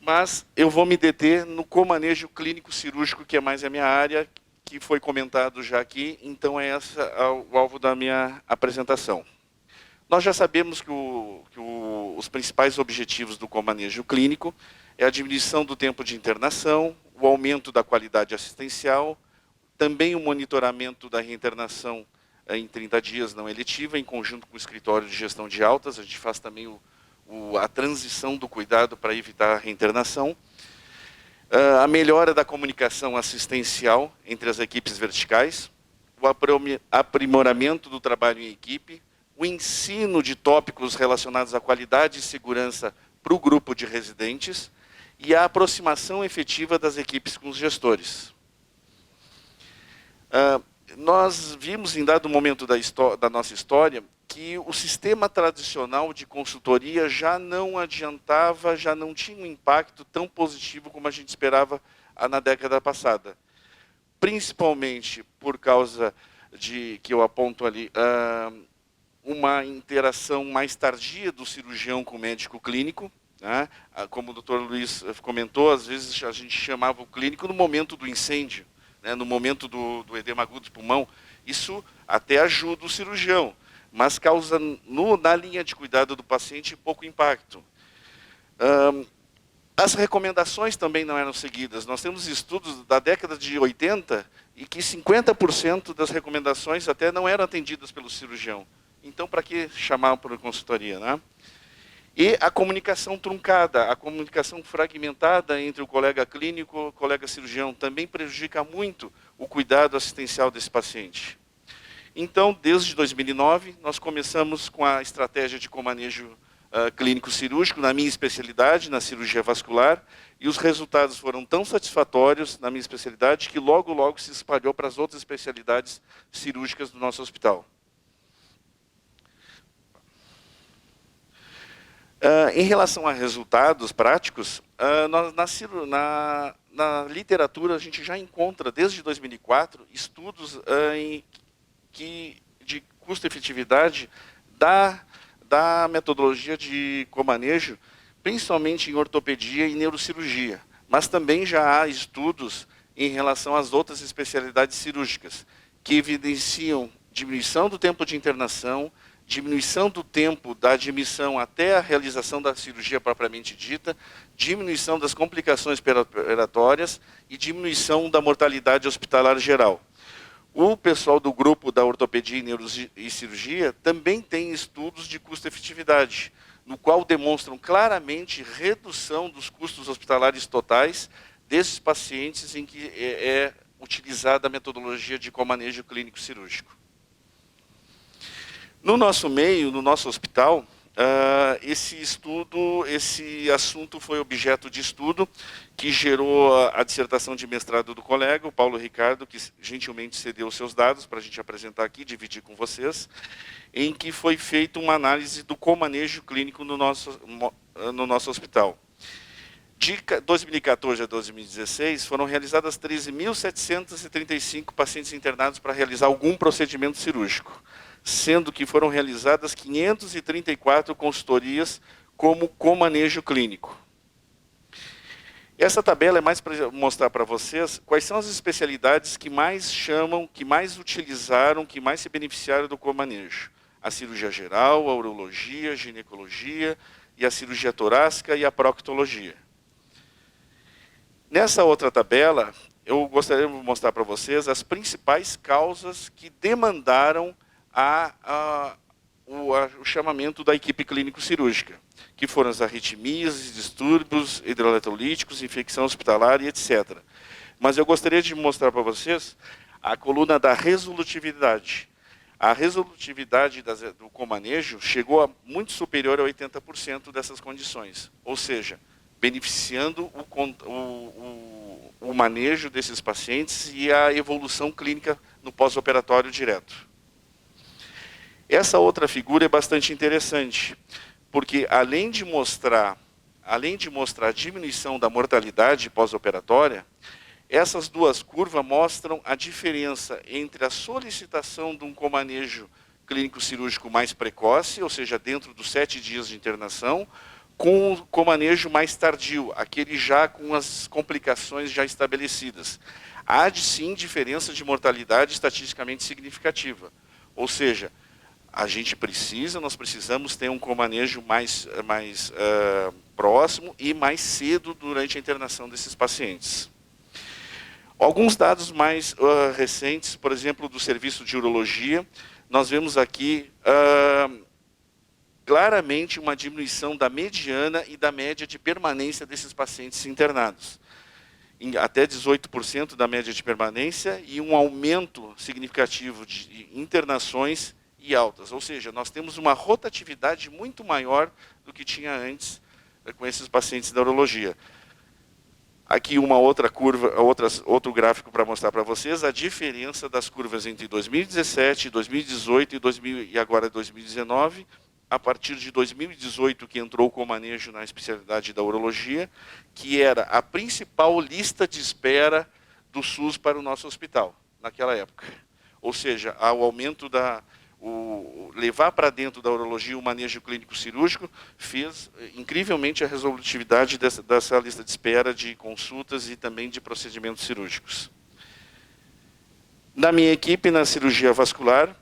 Mas eu vou me deter no comanejo clínico cirúrgico, que é mais a minha área, que foi comentado já aqui, então é esse o alvo da minha apresentação. Nós já sabemos que os principais objetivos do comanejo clínico é a diminuição do tempo de internação, o aumento da qualidade assistencial, também o monitoramento da reinternação em 30 dias não eletiva, em conjunto com o escritório de gestão de altas. A gente faz também a transição do cuidado para evitar a reinternação. A melhora da comunicação assistencial entre as equipes verticais, o aprimoramento do trabalho em equipe, o ensino de tópicos relacionados à qualidade e segurança para o grupo de residentes e a aproximação efetiva das equipes com os gestores. Nós vimos, em dado momento da nossa história, que o sistema tradicional de consultoria já não adiantava, já não tinha um impacto tão positivo como a gente esperava na década passada. Principalmente por causa de, que eu aponto ali, uma interação mais tardia do cirurgião com o médico clínico, né? Como o doutor Luiz comentou, às vezes a gente chamava o clínico no momento do incêndio, né? No momento do edema agudo do pulmão. Isso até ajuda o cirurgião, mas causa na linha de cuidado do paciente pouco impacto. As recomendações também não eram seguidas. Nós temos estudos da década de 80 e que 50% das recomendações até não eram atendidas pelo cirurgião. Então, para que chamar por consultoria, né? E a comunicação truncada, a comunicação fragmentada entre o colega clínico e o colega cirurgião também prejudica muito o cuidado assistencial desse paciente. Então, desde 2009, nós começamos com a estratégia de comanejo clínico cirúrgico, na minha especialidade, na cirurgia vascular, e os resultados foram tão satisfatórios na minha especialidade que logo, logo se espalhou para as outras especialidades cirúrgicas do nosso hospital. Em relação a resultados práticos, na literatura a gente já encontra, desde 2004, estudos de custo-efetividade da metodologia de comanejo, principalmente em ortopedia e neurocirurgia. Mas também já há estudos em relação às outras especialidades cirúrgicas, que evidenciam diminuição do tempo de internação, diminuição do tempo da admissão até a realização da cirurgia propriamente dita, diminuição das complicações perioperatórias e diminuição da mortalidade hospitalar geral. O pessoal do grupo da ortopedia e cirurgia também tem estudos de custo-efetividade, no qual demonstram claramente redução dos custos hospitalares totais desses pacientes em que é utilizada a metodologia de comanejo clínico cirúrgico. No nosso meio, no nosso hospital, esse assunto foi objeto de estudo que gerou a dissertação de mestrado do colega, o Paulo Ricardo, que gentilmente cedeu os seus dados para a gente apresentar aqui, dividir com vocês, em que foi feita uma análise do comanejo clínico no nosso no nosso hospital. De 2014 a 2016, foram realizadas 13.735 pacientes internados para realizar algum procedimento cirúrgico, sendo que foram realizadas 534 consultorias com manejo clínico. Essa tabela é mais para mostrar para vocês quais são as especialidades que mais chamam, que mais utilizaram, que mais se beneficiaram do comanejo. A cirurgia geral, a urologia, a ginecologia, e a cirurgia torácica e a proctologia. Nessa outra tabela, eu gostaria de mostrar para vocês as principais causas que demandaram o chamamento da equipe clínico-cirúrgica, que foram as arritmias, distúrbios hidroeletrolíticos, infecção hospitalar e etc. Mas eu gostaria de mostrar para vocês a coluna da resolutividade. A resolutividade do comanejo chegou a muito superior a 80% dessas condições, ou seja, beneficiando o manejo desses pacientes e a evolução clínica no pós-operatório direto. Essa outra figura é bastante interessante, porque além de mostrar a diminuição da mortalidade pós-operatória, essas duas curvas mostram a diferença entre a solicitação de um comanejo clínico-cirúrgico mais precoce, ou seja, dentro dos 7 dias de internação, com o comanejo mais tardio, aquele já com as complicações já estabelecidas. Há, sim, diferença de mortalidade estatisticamente significativa. Ou seja, nós precisamos ter um comanejo mais próximo e mais cedo durante a internação desses pacientes. Alguns dados mais recentes, por exemplo, do serviço de urologia, nós vemos aqui claramente uma diminuição da mediana e da média de permanência desses pacientes internados. Até 18% da média de permanência e um aumento significativo de internações e altas. Ou seja, nós temos uma rotatividade muito maior do que tinha antes com esses pacientes da urologia. Aqui uma outra curva, outro gráfico para mostrar para vocês a diferença das curvas entre 2017, 2018 e agora 2019. A partir de 2018 que entrou o comanejo na especialidade da urologia, que era a principal lista de espera do SUS para o nosso hospital, naquela época. Ou seja, o aumento levar para dentro da urologia o manejo clínico cirúrgico fez incrivelmente a resolutividade dessa lista de espera de consultas e também de procedimentos cirúrgicos. Na minha equipe, na cirurgia vascular,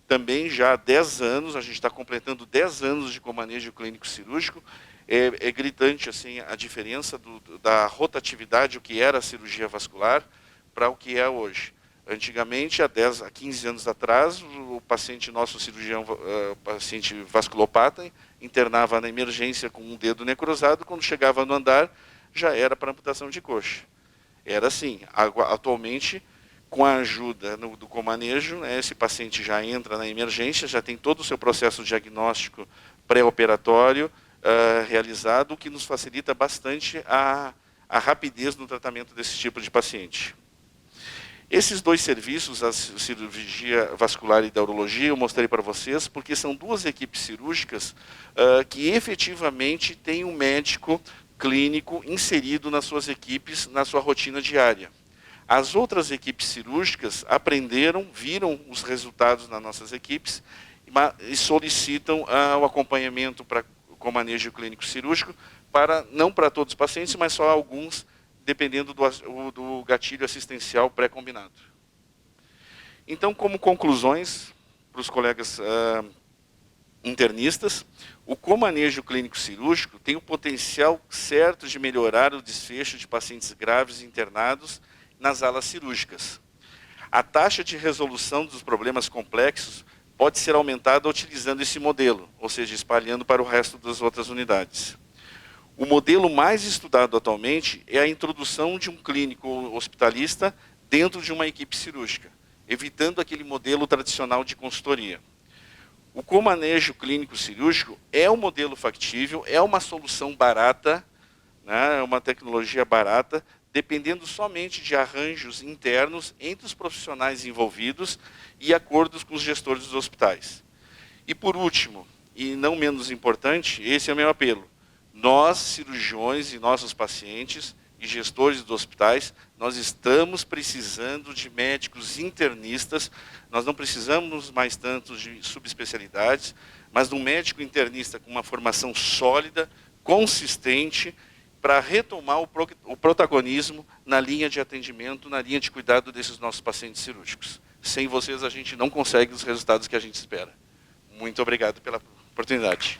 também já há 10 anos, a gente está completando 10 anos de comanejo clínico cirúrgico, é gritante assim, a diferença da rotatividade, o que era a cirurgia vascular, para o que é hoje. Antigamente, há 15 anos atrás, o paciente nosso cirurgião, paciente vasculopata, internava na emergência com um dedo necrosado, quando chegava no andar, já era para amputação de coxa. Era assim. Atualmente, com a ajuda do comanejo, esse paciente já entra na emergência, já tem todo o seu processo diagnóstico pré-operatório realizado, o que nos facilita bastante a rapidez no tratamento desse tipo de paciente. Esses dois serviços, a cirurgia vascular e da urologia, eu mostrei para vocês, porque são duas equipes cirúrgicas que efetivamente têm um médico clínico inserido nas suas equipes, na sua rotina diária. As outras equipes cirúrgicas aprenderam, viram os resultados nas nossas equipes e solicitam o acompanhamento com manejo clínico cirúrgico, não para todos os pacientes, mas só alguns, dependendo do gatilho assistencial pré-combinado. Então, como conclusões para os colegas internistas, o comanejo clínico cirúrgico tem o potencial certo de melhorar o desfecho de pacientes graves internados nas alas cirúrgicas. A taxa de resolução dos problemas complexos pode ser aumentada utilizando esse modelo, ou seja, espalhando para o resto das outras unidades. O modelo mais estudado atualmente é a introdução de um clínico hospitalista dentro de uma equipe cirúrgica, evitando aquele modelo tradicional de consultoria. O comanejo clínico cirúrgico é um modelo factível, é uma solução barata, né, é uma tecnologia barata, dependendo somente de arranjos internos entre os profissionais envolvidos e acordos com os gestores dos hospitais. E por último, e não menos importante, esse é o meu apelo. Nós, cirurgiões e nossos pacientes e gestores dos hospitais, nós estamos precisando de médicos internistas, nós não precisamos mais tanto de subespecialidades, mas de um médico internista com uma formação sólida, consistente, para retomar o protagonismo na linha de atendimento, na linha de cuidado desses nossos pacientes cirúrgicos. Sem vocês, a gente não consegue os resultados que a gente espera. Muito obrigado pela oportunidade.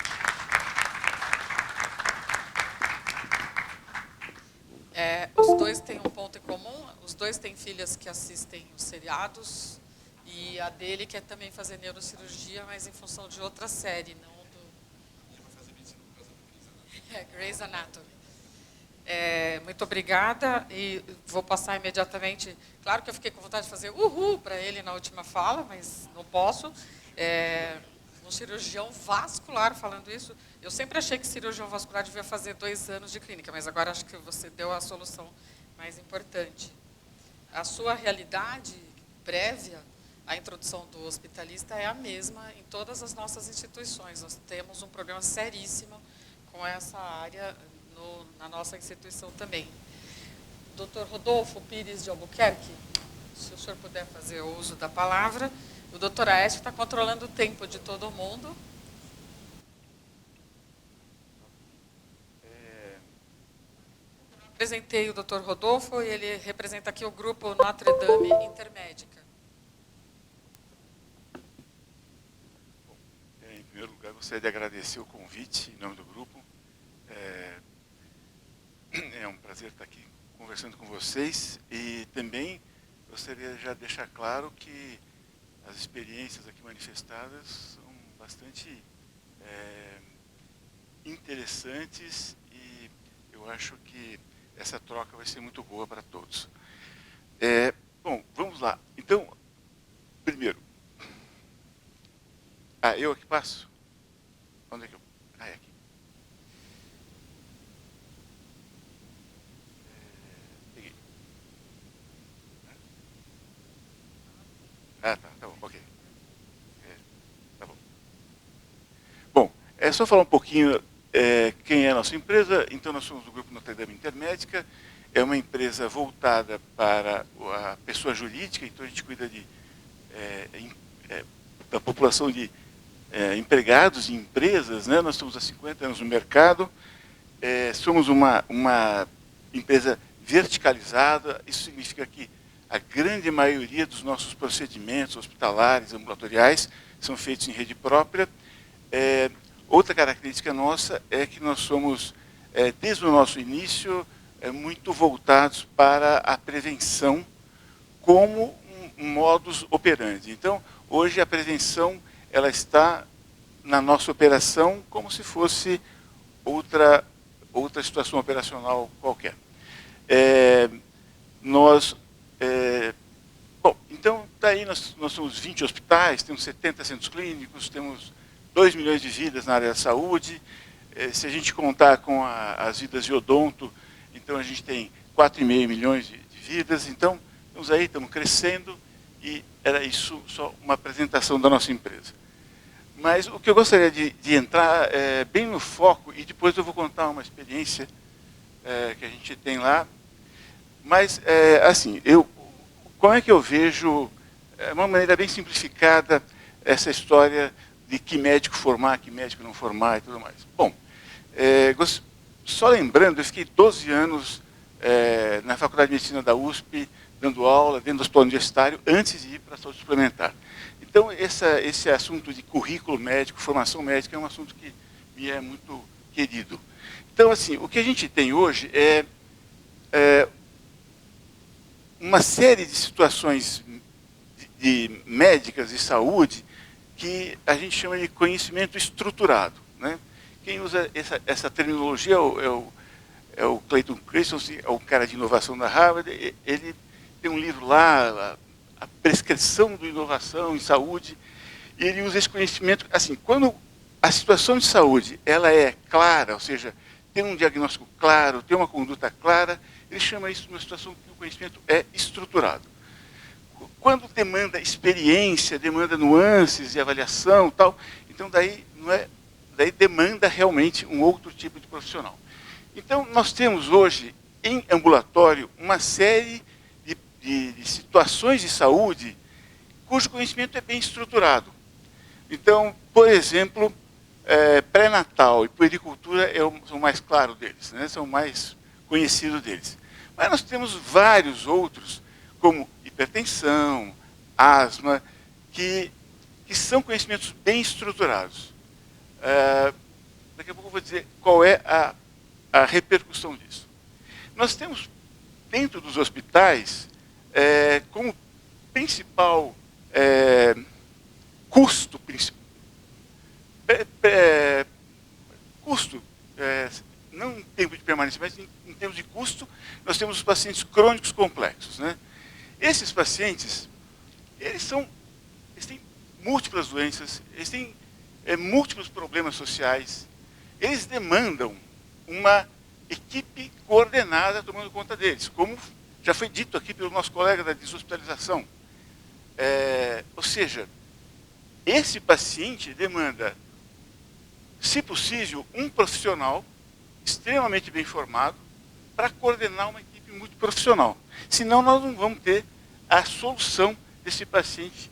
Os dois têm um ponto em comum, os dois têm filhas que assistem os seriados, e a dele quer também fazer neurocirurgia, mas em função de outra série, não do... Ele vai fazer medicina por causa do Grey's Anatomy. Muito obrigada, e vou passar imediatamente... Claro que eu fiquei com vontade de fazer uhul para ele na última fala, mas não posso. Um cirurgião vascular falando isso. Eu sempre achei que cirurgião vascular devia fazer 2 anos de clínica, mas agora acho que você deu a solução mais importante. A sua realidade prévia à introdução do hospitalista é a mesma em todas as nossas instituições. Nós temos um problema seríssimo com essa área na nossa instituição também. Dr. Rodolfo Pires de Albuquerque, se o senhor puder fazer o uso da palavra. O doutor Aécio está controlando o tempo de todo mundo. Apresentei o doutor Rodolfo e ele representa aqui o grupo Notre Dame Intermédica. Em primeiro lugar, gostaria de agradecer o convite em nome do grupo. É um prazer estar aqui conversando com vocês e também gostaria de já deixar claro que as experiências aqui manifestadas são bastante interessantes e eu acho que essa troca vai ser muito boa para todos. Bom, vamos lá. Então, primeiro... eu aqui passo? Onde é que eu... é aqui. Peguei. Tá bom, ok. Tá bom. Bom, é só falar um pouquinho quem é a nossa empresa. Então, nós somos do Grupo Notre Dame Intermédica. É uma empresa voltada para a pessoa jurídica, então a gente cuida da população de empregados e empresas, né? Nós estamos há 50 anos no mercado, somos uma empresa verticalizada, isso significa que a grande maioria dos nossos procedimentos hospitalares, ambulatoriais, são feitos em rede própria. Outra característica nossa é que nós somos, desde o nosso início, muito voltados para a prevenção como um modus operandi. Então, hoje a prevenção ela está na nossa operação como se fosse outra situação operacional qualquer. Bom, então, daí nós somos 20 hospitais, temos 70 centros clínicos, temos 2 milhões de vidas na área da saúde. Se a gente contar com as vidas de odonto, então a gente tem 4,5 milhões de vidas. Então, estamos crescendo e era isso só uma apresentação da nossa empresa. Mas o que eu gostaria de entrar bem no foco, e depois eu vou contar uma experiência que a gente tem lá. Mas, assim, como é que eu vejo, de uma maneira bem simplificada, essa história de que médico formar, que médico não formar e tudo mais. Bom, só lembrando, eu fiquei 12 anos na Faculdade de Medicina da USP, dando aula dentro do hospital universitário, antes de ir para a saúde suplementar. Então, esse assunto de currículo médico, formação médica, é um assunto que me é muito querido. Então, assim, o que a gente tem hoje é uma série de situações de médicas de saúde que a gente chama de conhecimento estruturado, né? Quem usa essa terminologia é o Clayton Christensen, é o cara de inovação da Harvard. Ele tem um livro lá, a prescrição da inovação em saúde, e ele usa esse conhecimento, assim, quando a situação de saúde ela é clara, ou seja, tem um diagnóstico claro, tem uma conduta clara, ele chama isso de uma situação que o conhecimento é estruturado. Quando demanda experiência, demanda nuances de avaliação, tal, então daí não é daí demanda realmente um outro tipo de profissional. Então, nós temos hoje, em ambulatório, uma série de situações de saúde cujo conhecimento é bem estruturado. Então, por exemplo, pré-natal e puericultura são mais claros deles, né? São mais conhecidos deles. Mas nós temos vários outros, como hipertensão, asma, que são conhecimentos bem estruturados. Daqui a pouco eu vou dizer qual é a repercussão disso. Nós temos, dentro dos hospitais, como principal custo, não em tempo de permanência, mas em termos de custo, nós temos os pacientes crônicos complexos, né? Esses pacientes, eles têm múltiplas doenças, eles têm múltiplos problemas sociais, eles demandam uma equipe coordenada tomando conta deles, como já foi dito aqui pelo nosso colega da deshospitalização. Ou seja, esse paciente demanda, se possível, um profissional extremamente bem formado para coordenar uma equipe multiprofissional. Senão, nós não vamos ter a solução desse paciente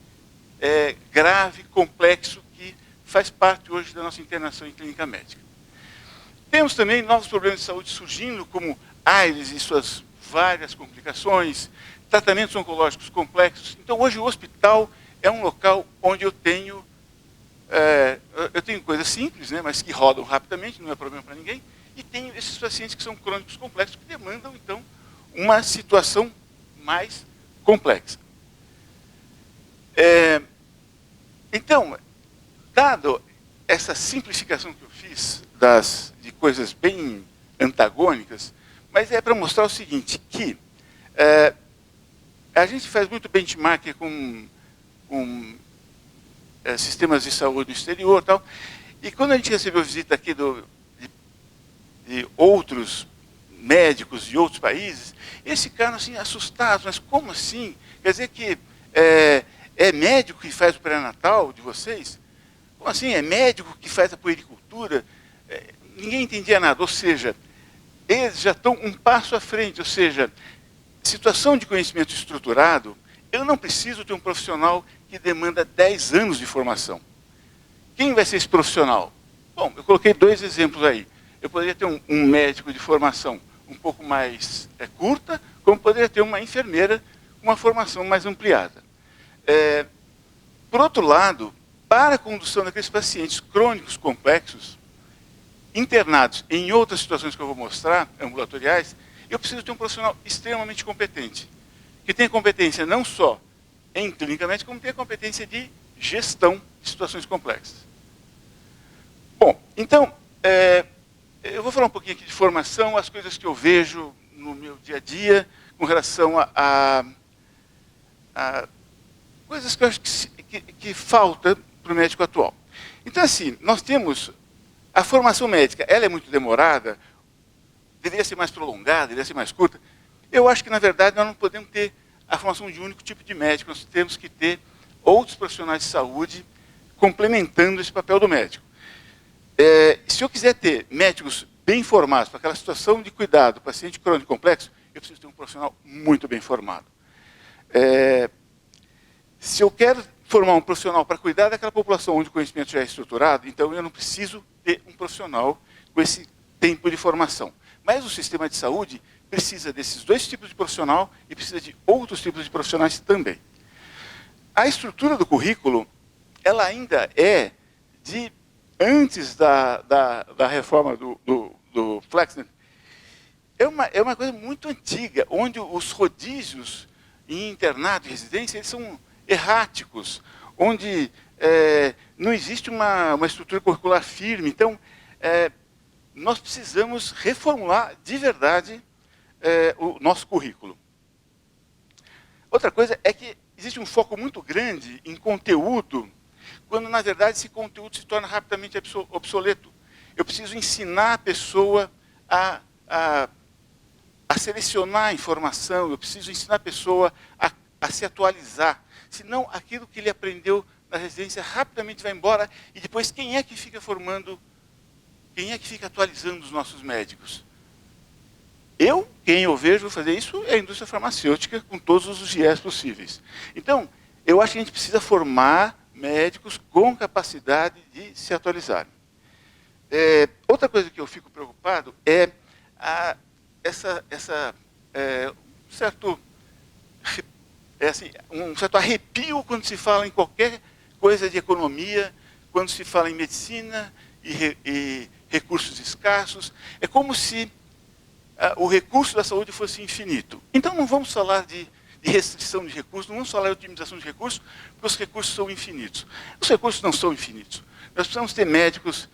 grave, complexo, que faz parte hoje da nossa internação em clínica médica. Temos também novos problemas de saúde surgindo, como AIDS e suas várias complicações, tratamentos oncológicos complexos. Então, hoje o hospital é um local onde eu tenho coisas simples, né, mas que rodam rapidamente, não é problema para ninguém, e tenho esses pacientes que são crônicos complexos, que demandam, então, uma situação mais complexa. Então, dado essa simplificação que eu fiz de coisas bem antagônicas, mas é para mostrar o seguinte, que a gente faz muito benchmark com sistemas de saúde no exterior, tal, e quando a gente recebeu visita aqui de outros médicos de outros países, eles ficaram assim assustados, mas como assim? Quer dizer que é médico que faz o pré-natal de vocês? Como assim? É médico que faz a puericultura? Ninguém entendia nada, ou seja, eles já estão um passo à frente, ou seja, situação de conhecimento estruturado, eu não preciso ter um profissional que demanda 10 anos de formação. Quem vai ser esse profissional? Bom, eu coloquei 2 exemplos aí. Eu poderia ter um médico de formação um pouco mais curta, como poderia ter uma enfermeira com uma formação mais ampliada. Por outro lado, para a condução daqueles pacientes crônicos complexos, internados em outras situações que eu vou mostrar, ambulatoriais, eu preciso ter um profissional extremamente competente, que tenha competência não só em clínica médica, como tenha competência de gestão de situações complexas. Bom, então, eu vou falar um pouquinho aqui de formação, as coisas que eu vejo no meu dia a dia, com relação a coisas que eu acho que falta para o médico atual. Então, assim, nós temos a formação médica, ela é muito demorada, deveria ser mais prolongada, deveria ser mais curta. Eu acho que, na verdade, nós não podemos ter a formação de um único tipo de médico, nós temos que ter outros profissionais de saúde complementando esse papel do médico. Se eu quiser ter médicos bem formados para aquela situação de cuidado do paciente crônico complexo, eu preciso ter um profissional muito bem formado. Se eu quero formar um profissional para cuidar daquela população onde o conhecimento já é estruturado, então eu não preciso ter um profissional com esse tempo de formação. Mas o sistema de saúde precisa desses 2 tipos de profissional e precisa de outros tipos de profissionais também. A estrutura do currículo, ela ainda é de antes da reforma do Flexner. É uma coisa muito antiga, onde os rodízios em internato e residência eles são erráticos, onde não existe uma estrutura curricular firme. Então, nós precisamos reformular de verdade o nosso currículo. Outra coisa é que existe um foco muito grande em conteúdo, quando, na verdade, esse conteúdo se torna rapidamente obsoleto. Eu preciso ensinar a pessoa a selecionar a informação, eu preciso ensinar a pessoa a se atualizar. Senão, aquilo que ele aprendeu na residência rapidamente vai embora, e depois quem é que fica formando quem é que fica atualizando os nossos médicos? Quem eu vejo fazer isso é a indústria farmacêutica, com todos os viés possíveis. Então, eu acho que a gente precisa formar médicos com capacidade de se atualizarem. Outra coisa que eu fico preocupado é um certo arrepio quando se fala em qualquer coisa de economia, quando se fala em medicina e recursos escassos. É como se o recurso da saúde fosse infinito. Então não vamos falar de restrição de recursos, não vamos falar de otimização de recursos, porque os recursos são infinitos. Os recursos não são infinitos. Nós precisamos ter médicos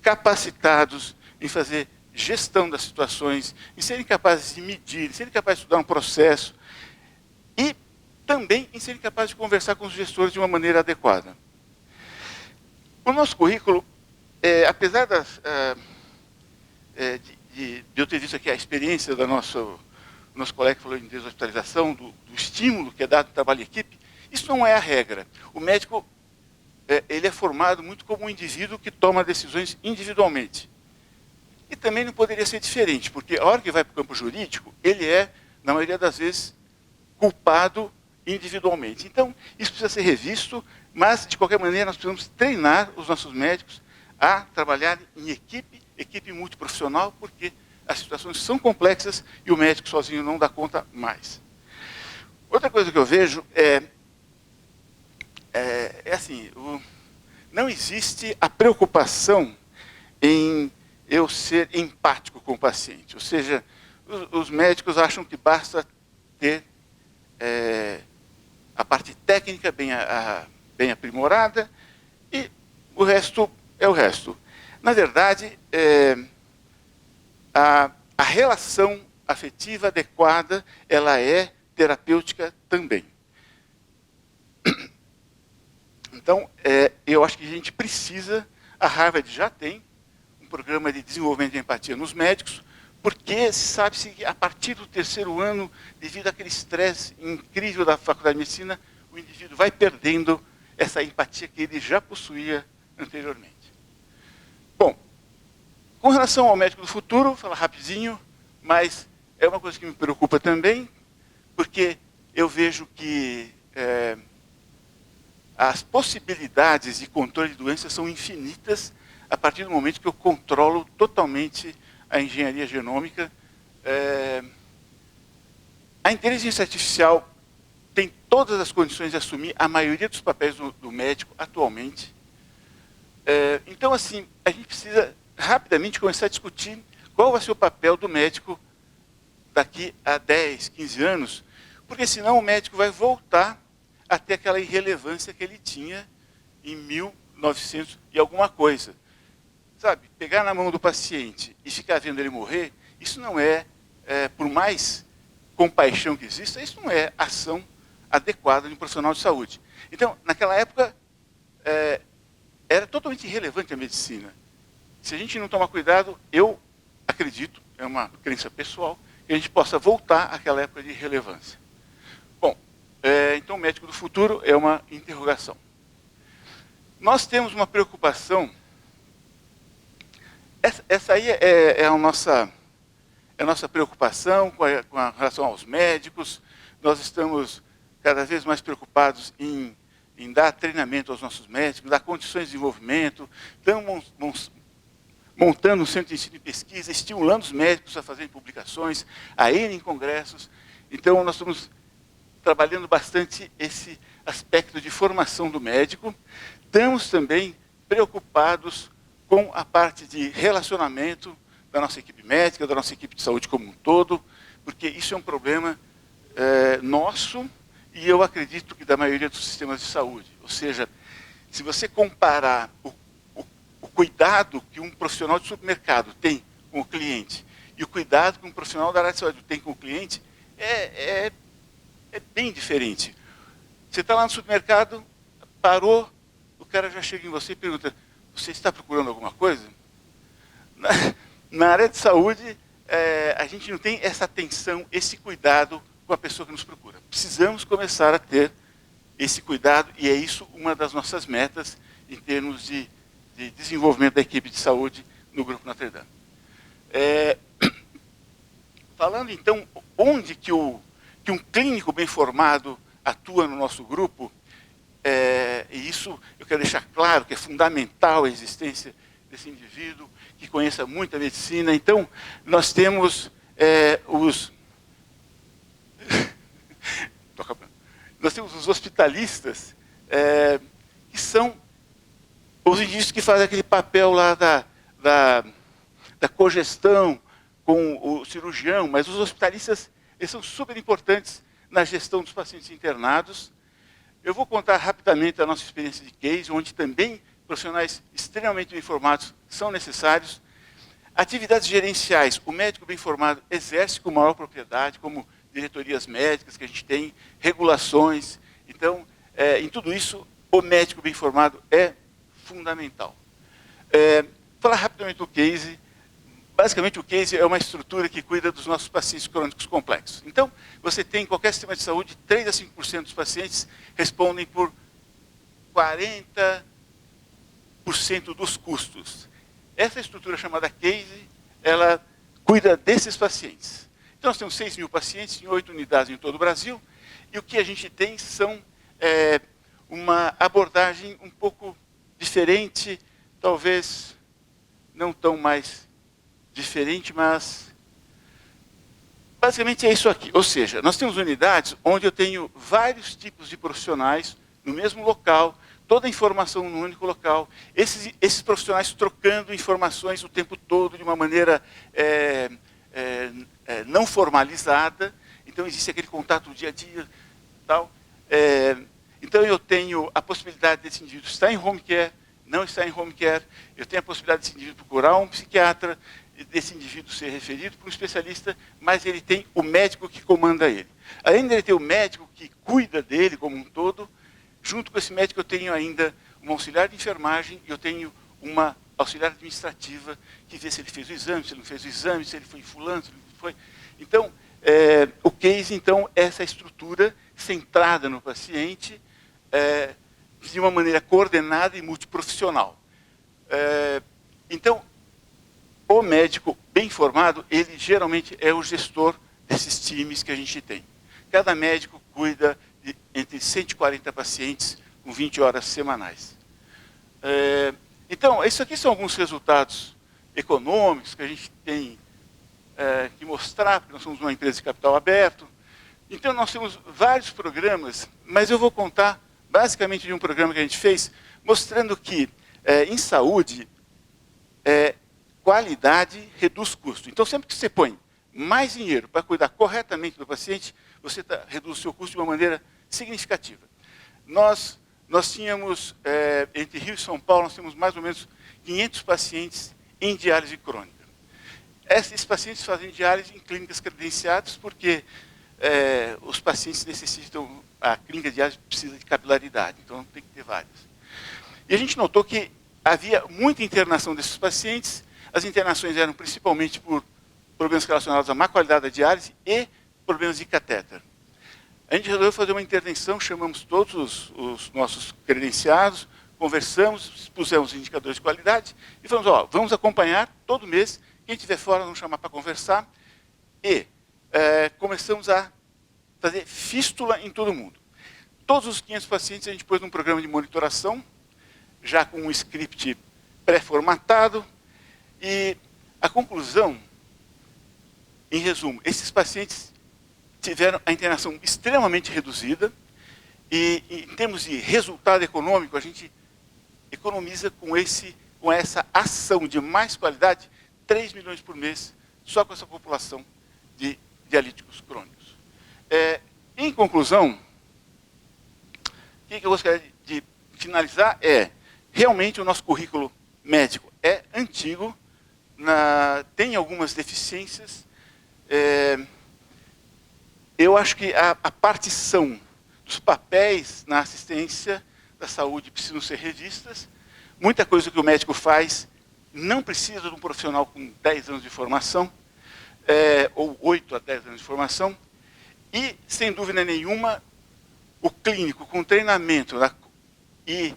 capacitados em fazer gestão das situações, em serem capazes de medir, em serem capazes de estudar um processo e também em serem capazes de conversar com os gestores de uma maneira adequada. O nosso currículo, apesar de eu ter visto aqui a experiência do nosso colega que falou em deshospitalização, do estímulo que é dado no trabalho em equipe, isso não é a regra. O médico ele é formado muito como um indivíduo que toma decisões individualmente. E também não poderia ser diferente, porque a hora que vai para o campo jurídico, ele é, na maioria das vezes, culpado individualmente. Então, isso precisa ser revisto, mas, de qualquer maneira, nós precisamos treinar os nossos médicos a trabalhar em equipe multiprofissional, porque as situações são complexas e o médico sozinho não dá conta mais. Outra coisa que eu vejo assim, não existe a preocupação em eu ser empático com o paciente. Ou seja, os médicos acham que basta ter a parte técnica bem aprimorada e o resto é o resto. Na verdade, a relação afetiva adequada, ela é terapêutica também. Então, eu acho que a gente precisa, a Harvard já tem um programa de desenvolvimento de empatia nos médicos, porque sabe-se que a partir do 3º ano, devido àquele estresse incrível da faculdade de medicina, o indivíduo vai perdendo essa empatia que ele já possuía anteriormente. Bom, com relação ao médico do futuro, vou falar rapidinho, mas é uma coisa que me preocupa também, porque eu vejo que as possibilidades de controle de doenças são infinitas a partir do momento que eu controlo totalmente a engenharia genômica. A inteligência artificial tem todas as condições de assumir a maioria dos papéis do médico atualmente. Então, assim, a gente precisa rapidamente começar a discutir qual vai ser o papel do médico daqui a 10, 15 anos, porque senão o médico vai voltar a ter aquela irrelevância que ele tinha em 1900 e alguma coisa. Sabe, pegar na mão do paciente e ficar vendo ele morrer, isso não por mais compaixão que exista, isso não é ação adequada de um profissional de saúde. Então, naquela época, era totalmente irrelevante a medicina. Se a gente não tomar cuidado, eu acredito, é uma crença pessoal, que a gente possa voltar àquela época de irrelevância. Bom, então o médico do futuro é uma interrogação. Nós temos uma preocupação, essa aí é a nossa preocupação com relação aos médicos. Nós estamos cada vez mais preocupados em dar treinamento aos nossos médicos, dar condições de desenvolvimento, estamos montando um centro de ensino e pesquisa, estimulando os médicos a fazerem publicações, a irem em congressos. Então, nós estamos trabalhando bastante esse aspecto de formação do médico. Estamos também preocupados com a parte de relacionamento da nossa equipe médica, da nossa equipe de saúde como um todo, porque isso é um problema nosso e eu acredito que da maioria dos sistemas de saúde. Ou seja, se você comparar o cuidado que um profissional de supermercado tem com o cliente e o cuidado que um profissional da área de saúde tem com o cliente, é bem diferente. Você está lá no supermercado, parou, o cara já chega em você e pergunta, você está procurando alguma coisa? Na área de saúde, a gente não tem essa atenção, esse cuidado com a pessoa que nos procura. Precisamos começar a ter esse cuidado, e é isso uma das nossas metas em termos de de desenvolvimento da equipe de saúde no Grupo Notre Dame. Falando, então, onde que um clínico bem formado atua no nosso grupo, e isso eu quero deixar claro que é fundamental a existência desse indivíduo que conheça muito a medicina. Então, nós temos os hospitalistas, que são os indícios que fazem aquele papel lá da cogestão com o cirurgião, mas os hospitalistas, eles são super importantes na gestão dos pacientes internados. Eu vou contar rapidamente a nossa experiência de case, onde também profissionais extremamente bem formados são necessários. Atividades gerenciais, o médico bem formado exerce com maior propriedade, como diretorias médicas que a gente tem, regulações. Então, em tudo isso, o médico bem formado é fundamental. Falar rapidamente do case. Basicamente, o case é uma estrutura que cuida dos nossos pacientes crônicos complexos. Então, você tem em qualquer sistema de saúde, 3 a 5% dos pacientes respondem por 40% dos custos. Essa estrutura chamada case, ela cuida desses pacientes. Então, nós temos 6 mil pacientes em 8 unidades em todo o Brasil, e o que a gente tem são uma abordagem um pouco diferente, talvez não tão mais diferente, mas basicamente é isso aqui. Ou seja, nós temos unidades onde eu tenho vários tipos de profissionais no mesmo local, toda a informação no único local, esses profissionais trocando informações o tempo todo de uma maneira não formalizada. Então existe aquele contato dia a dia, tal. Então eu tenho a possibilidade desse indivíduo estar em home care, não estar em home care, eu tenho a possibilidade desse indivíduo procurar um psiquiatra, desse indivíduo ser referido para um especialista, mas ele tem o médico que comanda ele. Além de ele ter o médico que cuida dele como um todo, junto com esse médico eu tenho ainda um auxiliar de enfermagem e eu tenho uma auxiliar administrativa que vê se ele fez o exame, se ele não fez o exame, se ele foi em fulano, se ele não foi. Então, o case, então, é essa estrutura centrada no paciente, de uma maneira coordenada e multiprofissional. Então, o médico bem formado, ele geralmente é o gestor desses times que a gente tem. Cada médico cuida de entre 140 pacientes com 20 horas semanais. Então, isso aqui são alguns resultados econômicos que a gente tem que mostrar, porque nós somos uma empresa de capital aberto. Então, nós temos vários programas, mas eu vou contar basicamente de um programa que a gente fez, mostrando que, em saúde, qualidade reduz custo. Então, sempre que você põe mais dinheiro para cuidar corretamente do paciente, você reduz o seu custo de uma maneira significativa. Nós tínhamos, entre Rio e São Paulo, nós temos mais ou menos 500 pacientes em diálise crônica. Esses pacientes fazem diálise em clínicas credenciadas porque os pacientes necessitam, a clínica de diálise precisa de capilaridade, então tem que ter várias. E a gente notou que havia muita internação desses pacientes. As internações eram principalmente por problemas relacionados à má qualidade da diálise e problemas de catéter. A gente resolveu fazer uma intervenção, chamamos todos os nossos credenciados, conversamos, pusemos indicadores de qualidade e falamos, vamos acompanhar todo mês, quem estiver fora vamos chamar para conversar, e começamos a fazer fístula em todo mundo. Todos os 500 pacientes a gente pôs num programa de monitoração, já com um script pré-formatado, e a conclusão, em resumo, esses pacientes tiveram a internação extremamente reduzida, e em termos de resultado econômico, a gente economiza com essa ação de mais qualidade 3 milhões por mês, só com essa população de dialíticos crônicos. Em conclusão, o que eu gostaria de finalizar realmente o nosso currículo médico é antigo, tem algumas deficiências. Eu acho que a partição dos papéis na assistência da saúde precisam ser revistas. Muita coisa que o médico faz não precisa de um profissional com 10 anos de formação, ou 8 a 10 anos de formação. E, sem dúvida nenhuma, o clínico com treinamento e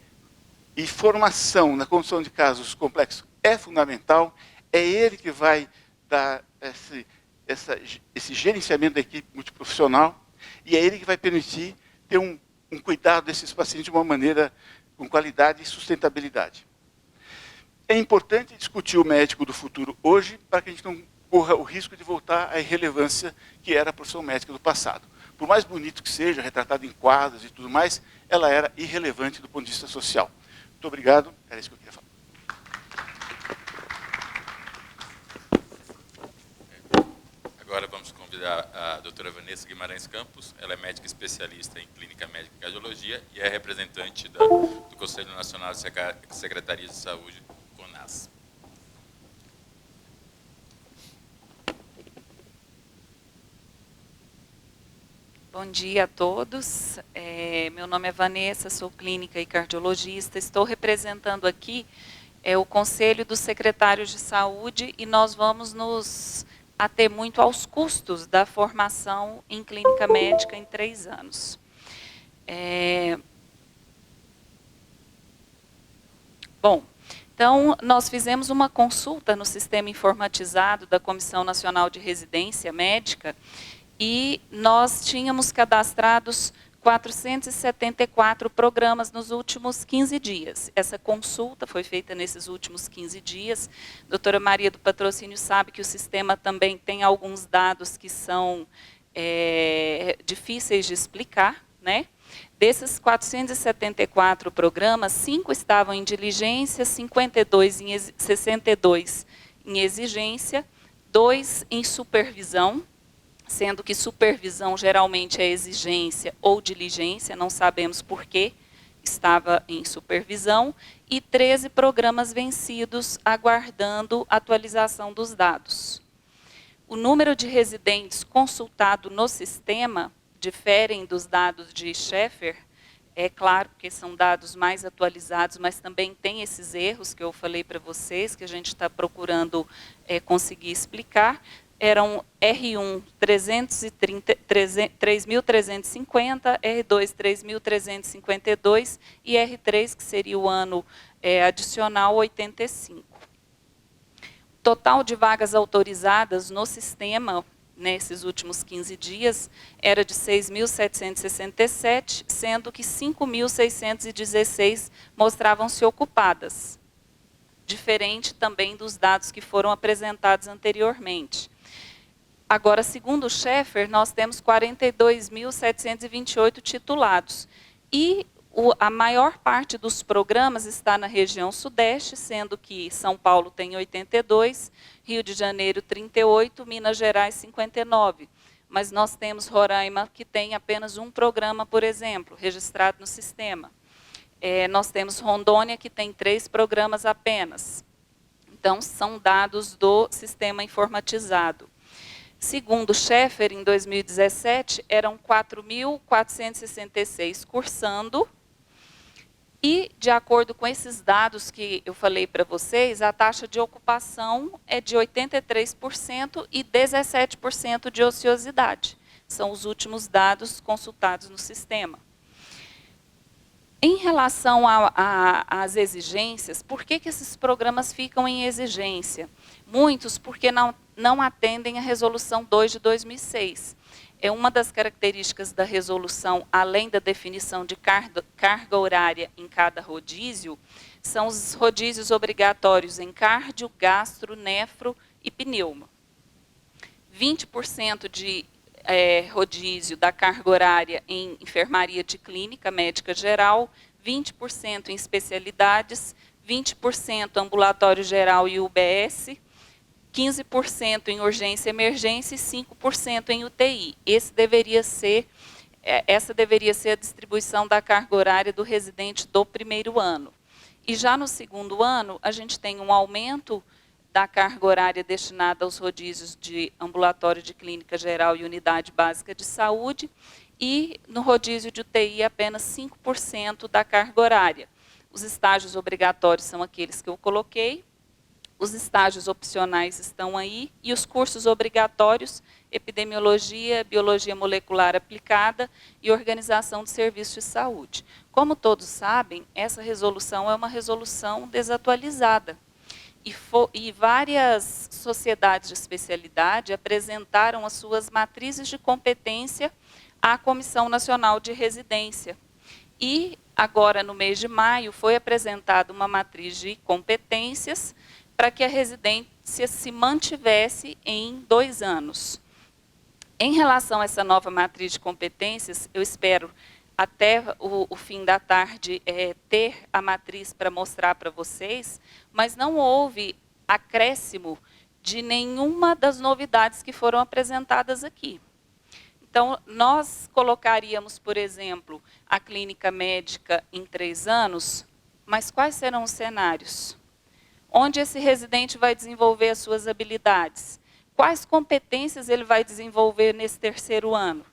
e formação na condução de casos complexos é fundamental, é ele que vai dar esse gerenciamento da equipe multiprofissional, e é ele que vai permitir ter um cuidado desses pacientes de uma maneira com qualidade e sustentabilidade. É importante discutir o médico do futuro hoje, para que a gente não corra o risco de voltar à irrelevância que era a profissão médica do passado. Por mais bonito que seja, retratado em quadros e tudo mais, ela era irrelevante do ponto de vista social. Muito obrigado, era isso que eu queria falar. Agora vamos convidar a doutora Vanessa Guimarães Campos. Ela é médica especialista em clínica médica e cardiologia e é representante do Conselho Nacional de Secretarias de Saúde, CONAS. Bom dia a todos. Meu nome é Vanessa, sou clínica e cardiologista. Estou representando aqui o Conselho dos Secretários de Saúde e nós vamos nos ater muito aos custos da formação em clínica médica em 3 anos. Bom, então nós fizemos uma consulta no sistema informatizado da Comissão Nacional de Residência Médica e nós tínhamos cadastrados 474 programas nos últimos 15 dias. Essa consulta foi feita nesses últimos 15 dias. A doutora Maria do Patrocínio sabe que o sistema também tem alguns dados que são difíceis de explicar, né? Desses 474 programas, 5 estavam em diligência, 62 em exigência, 2 em supervisão, sendo que supervisão geralmente é exigência ou diligência, não sabemos por que estava em supervisão, e 13 programas vencidos aguardando atualização dos dados. O número de residentes consultado no sistema diferem dos dados de Schaeffer, é claro, porque são dados mais atualizados, mas também tem esses erros que eu falei para vocês, que a gente está procurando conseguir explicar. Eram R1 3.350, R2 3.352 e R3, que seria o ano adicional, 85. O total de vagas autorizadas no sistema, nesses últimos 15 dias, era de 6.767, sendo que 5.616 mostravam-se ocupadas, diferente também dos dados que foram apresentados anteriormente. Agora, segundo o Schaeffer, nós temos 42.728 titulados. E a maior parte dos programas está na região sudeste, sendo que São Paulo tem 82, Rio de Janeiro 38, Minas Gerais 59. Mas nós temos Roraima, que tem apenas um programa, por exemplo, registrado no sistema. Nós temos Rondônia, que tem 3 programas apenas. Então, são dados do sistema informatizado. Segundo Schaeffer, em 2017, eram 4.466 cursando, e, de acordo com esses dados que eu falei para vocês, a taxa de ocupação é de 83% e 17% de ociosidade. São os últimos dados consultados no sistema. Em relação às exigências, por que esses programas ficam em exigência? Muitos porque não atendem à Resolução 2 de 2006. Uma das características da resolução, além da definição de carga horária em cada rodízio, são os rodízios obrigatórios em cardio, gastro, nefro e pneuma. 20% de rodízio da carga horária em enfermaria de clínica médica geral, 20% em especialidades, 20% ambulatório geral e UBS, 15% em urgência e emergência e 5% em UTI. Essa deveria ser a distribuição da carga horária do residente do primeiro ano. E já no segundo ano, a gente tem um aumento da carga horária destinada aos rodízios de ambulatório de clínica geral e unidade básica de saúde, e no rodízio de UTI apenas 5% da carga horária. Os estágios obrigatórios são aqueles que eu coloquei, Os estágios opcionais estão aí e os cursos obrigatórios, epidemiologia, biologia molecular aplicada e organização de serviços de saúde. Como todos sabem, essa resolução é uma resolução desatualizada. E várias sociedades de especialidade apresentaram as suas matrizes de competência à Comissão Nacional de Residência. E agora, no mês de maio, foi apresentada uma matriz de competências para que a residência se mantivesse em 2 anos. Em relação a essa nova matriz de competências, eu espero até o fim da tarde ter a matriz para mostrar para vocês, mas não houve acréscimo de nenhuma das novidades que foram apresentadas aqui. Então, nós colocaríamos, por exemplo, a clínica médica em 3 anos, mas quais serão os cenários? Onde esse residente vai desenvolver as suas habilidades? Quais competências ele vai desenvolver nesse 3º ano?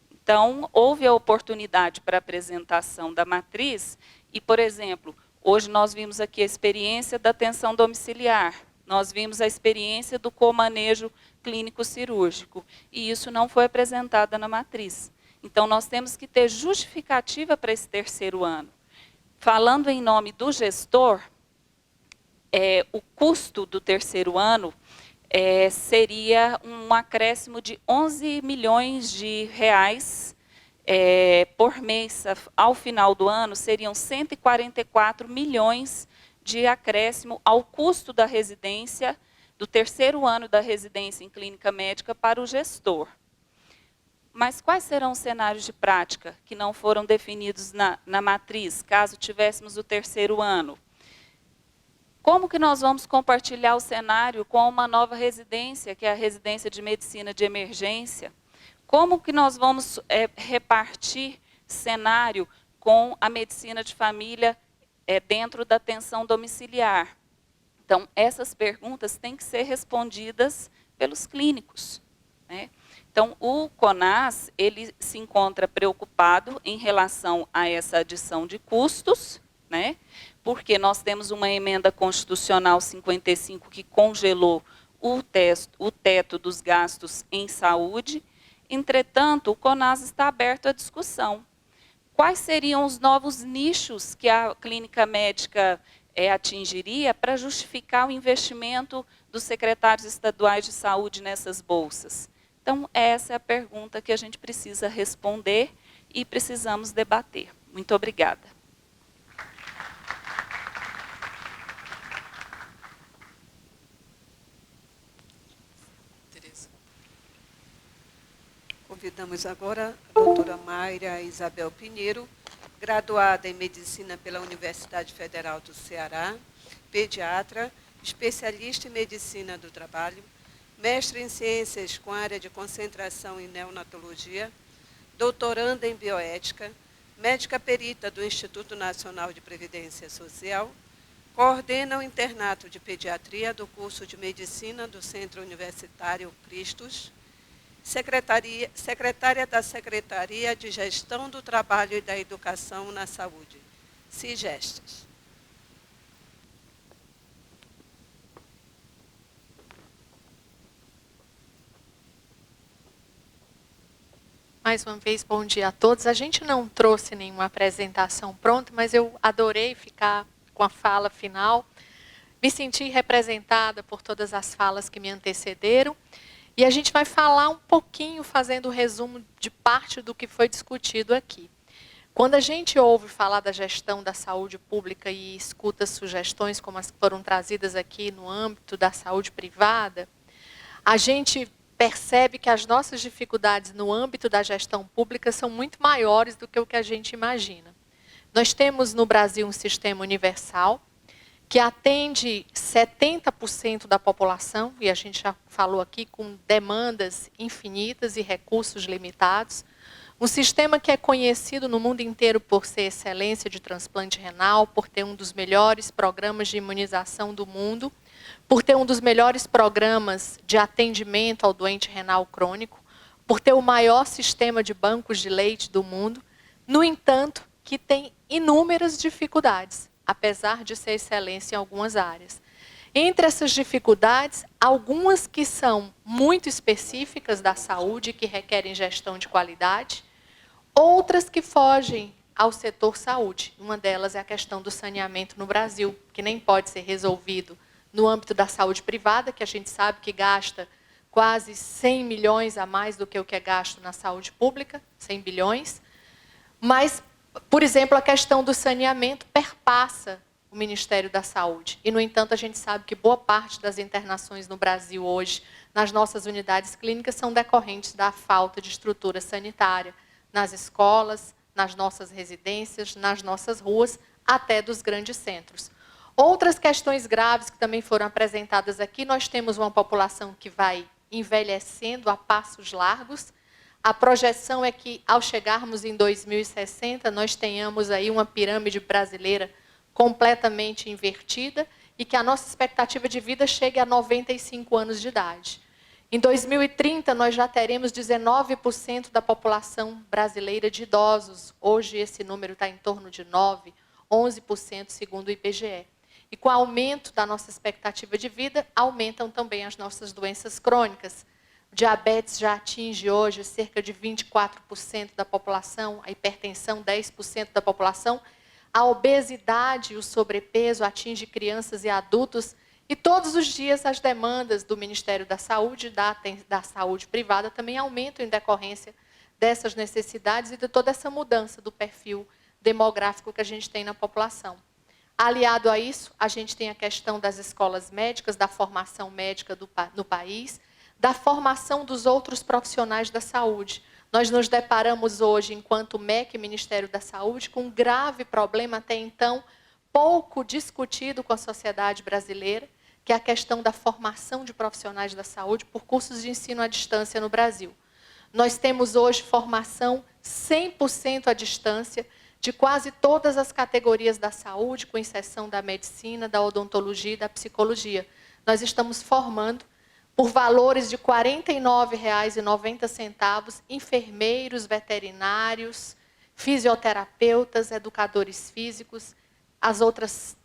Então, houve a oportunidade para a apresentação da matriz e, por exemplo, hoje nós vimos aqui a experiência da atenção domiciliar, nós vimos a experiência do comanejo clínico cirúrgico, e isso não foi apresentado na matriz. Então, nós temos que ter justificativa para esse 3º ano. Falando em nome do gestor, o custo do 3º ano seria um acréscimo de 11 milhões de reais por mês. Ao final do ano, seriam 144 milhões de acréscimo ao custo da residência, do 3º ano da residência em clínica médica para o gestor. Mas quais serão os cenários de prática que não foram definidos na matriz, caso tivéssemos o 3º ano? Como que nós vamos compartilhar o cenário com uma nova residência, que é a residência de medicina de emergência? Como que nós vamos repartir cenário com a medicina de família dentro da atenção domiciliar? Então, essas perguntas têm que ser respondidas pelos clínicos, né? Então, o CONAS, ele se encontra preocupado em relação a essa adição de custos, né? Porque nós temos uma emenda constitucional 55 que congelou o teto dos gastos em saúde. Entretanto, o CONAS está aberto à discussão. Quais seriam os novos nichos que a clínica médica atingiria para justificar o investimento dos secretários estaduais de saúde nessas bolsas? Então, essa é a pergunta que a gente precisa responder e precisamos debater. Muito obrigada. Convidamos agora a doutora Mayra Isabel Pinheiro, graduada em Medicina pela Universidade Federal do Ceará, pediatra, especialista em Medicina do Trabalho, mestre em Ciências com área de concentração em Neonatologia, doutoranda em Bioética, médica perita do Instituto Nacional de Previdência Social, coordena o internato de pediatria do curso de Medicina do Centro Universitário Cristos, secretária da Secretaria de Gestão do Trabalho e da Educação na Saúde, SIGESTES. Mais uma vez, bom dia a todos. A gente não trouxe nenhuma apresentação pronta, mas eu adorei ficar com a fala final. Me senti representada por todas as falas que me antecederam. E a gente vai falar um pouquinho, fazendo o resumo de parte do que foi discutido aqui. Quando a gente ouve falar da gestão da saúde pública e escuta sugestões como as que foram trazidas aqui no âmbito da saúde privada, a gente percebe que as nossas dificuldades no âmbito da gestão pública são muito maiores do que o que a gente imagina. Nós temos no Brasil um sistema universal que atende 70% da população, e a gente já falou aqui, com demandas infinitas e recursos limitados. Um sistema que é conhecido no mundo inteiro por ser excelência de transplante renal, por ter um dos melhores programas de imunização do mundo, por ter um dos melhores programas de atendimento ao doente renal crônico, por ter o maior sistema de bancos de leite do mundo. No entanto, que tem inúmeras dificuldades, apesar de ser excelência em algumas áreas. Entre essas dificuldades, algumas que são muito específicas da saúde, que requerem gestão de qualidade, outras que fogem ao setor saúde. Uma delas é a questão do saneamento no Brasil, que nem pode ser resolvido no âmbito da saúde privada, que a gente sabe que gasta quase 100 milhões a mais do que o que é gasto na saúde pública, 100 bilhões. Mas, por exemplo, a questão do saneamento perpassa o Ministério da Saúde. E, no entanto, a gente sabe que boa parte das internações no Brasil hoje, nas nossas unidades clínicas, são decorrentes da falta de estrutura sanitária, nas escolas, nas nossas residências, nas nossas ruas, até dos grandes centros. Outras questões graves que também foram apresentadas aqui, nós temos uma população que vai envelhecendo a passos largos. A projeção é que, ao chegarmos em 2060, nós tenhamos aí uma pirâmide brasileira completamente invertida e que a nossa expectativa de vida chegue a 95 anos de idade. Em 2030, nós já teremos 19% da população brasileira de idosos. Hoje, esse número está em torno de 9%, 11%, segundo o IBGE. E com o aumento da nossa expectativa de vida, aumentam também as nossas doenças crônicas. O diabetes já atinge hoje cerca de 24% da população, a hipertensão 10% da população, a obesidade e o sobrepeso atinge crianças e adultos, e todos os dias as demandas do Ministério da Saúde e da saúde privada também aumentam em decorrência dessas necessidades e de toda essa mudança do perfil demográfico que a gente tem na população. Aliado a isso, a gente tem a questão das escolas médicas, da formação médica no país, da formação dos outros profissionais da saúde. Nós nos deparamos hoje, enquanto MEC, Ministério da Saúde, com um grave problema até então, pouco discutido com a sociedade brasileira, que é a questão da formação de profissionais da saúde por cursos de ensino à distância no Brasil. Nós temos hoje formação 100% à distância de quase todas as categorias da saúde, com exceção da medicina, da odontologia e da psicologia. Nós estamos formando, por valores de R$ 49,90, enfermeiros, veterinários, fisioterapeutas, educadores físicos, as outras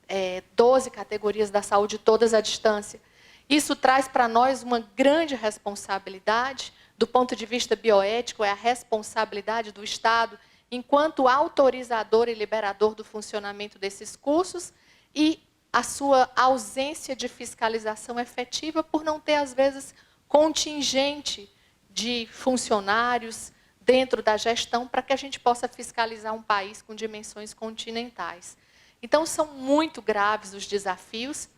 12 categorias da saúde, todas à distância. Isso traz para nós uma grande responsabilidade, do ponto de vista bioético, é a responsabilidade do Estado, enquanto autorizador e liberador do funcionamento desses cursos, e a sua ausência de fiscalização efetiva por não ter, às vezes, contingente de funcionários dentro da gestão para que a gente possa fiscalizar um país com dimensões continentais. Então, são muito graves os desafios,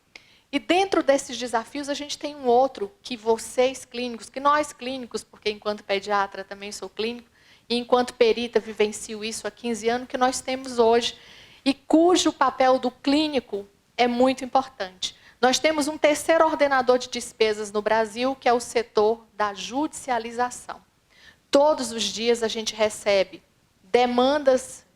e dentro desses desafios a gente tem um outro que vocês clínicos, que nós clínicos, porque enquanto pediatra também sou clínico, e enquanto perita vivencio isso há 15 anos, que nós temos hoje, e cujo papel do clínico é muito importante. Nós temos um terceiro ordenador de despesas no Brasil, que é o setor da judicialização. Todos os dias a gente recebe demandas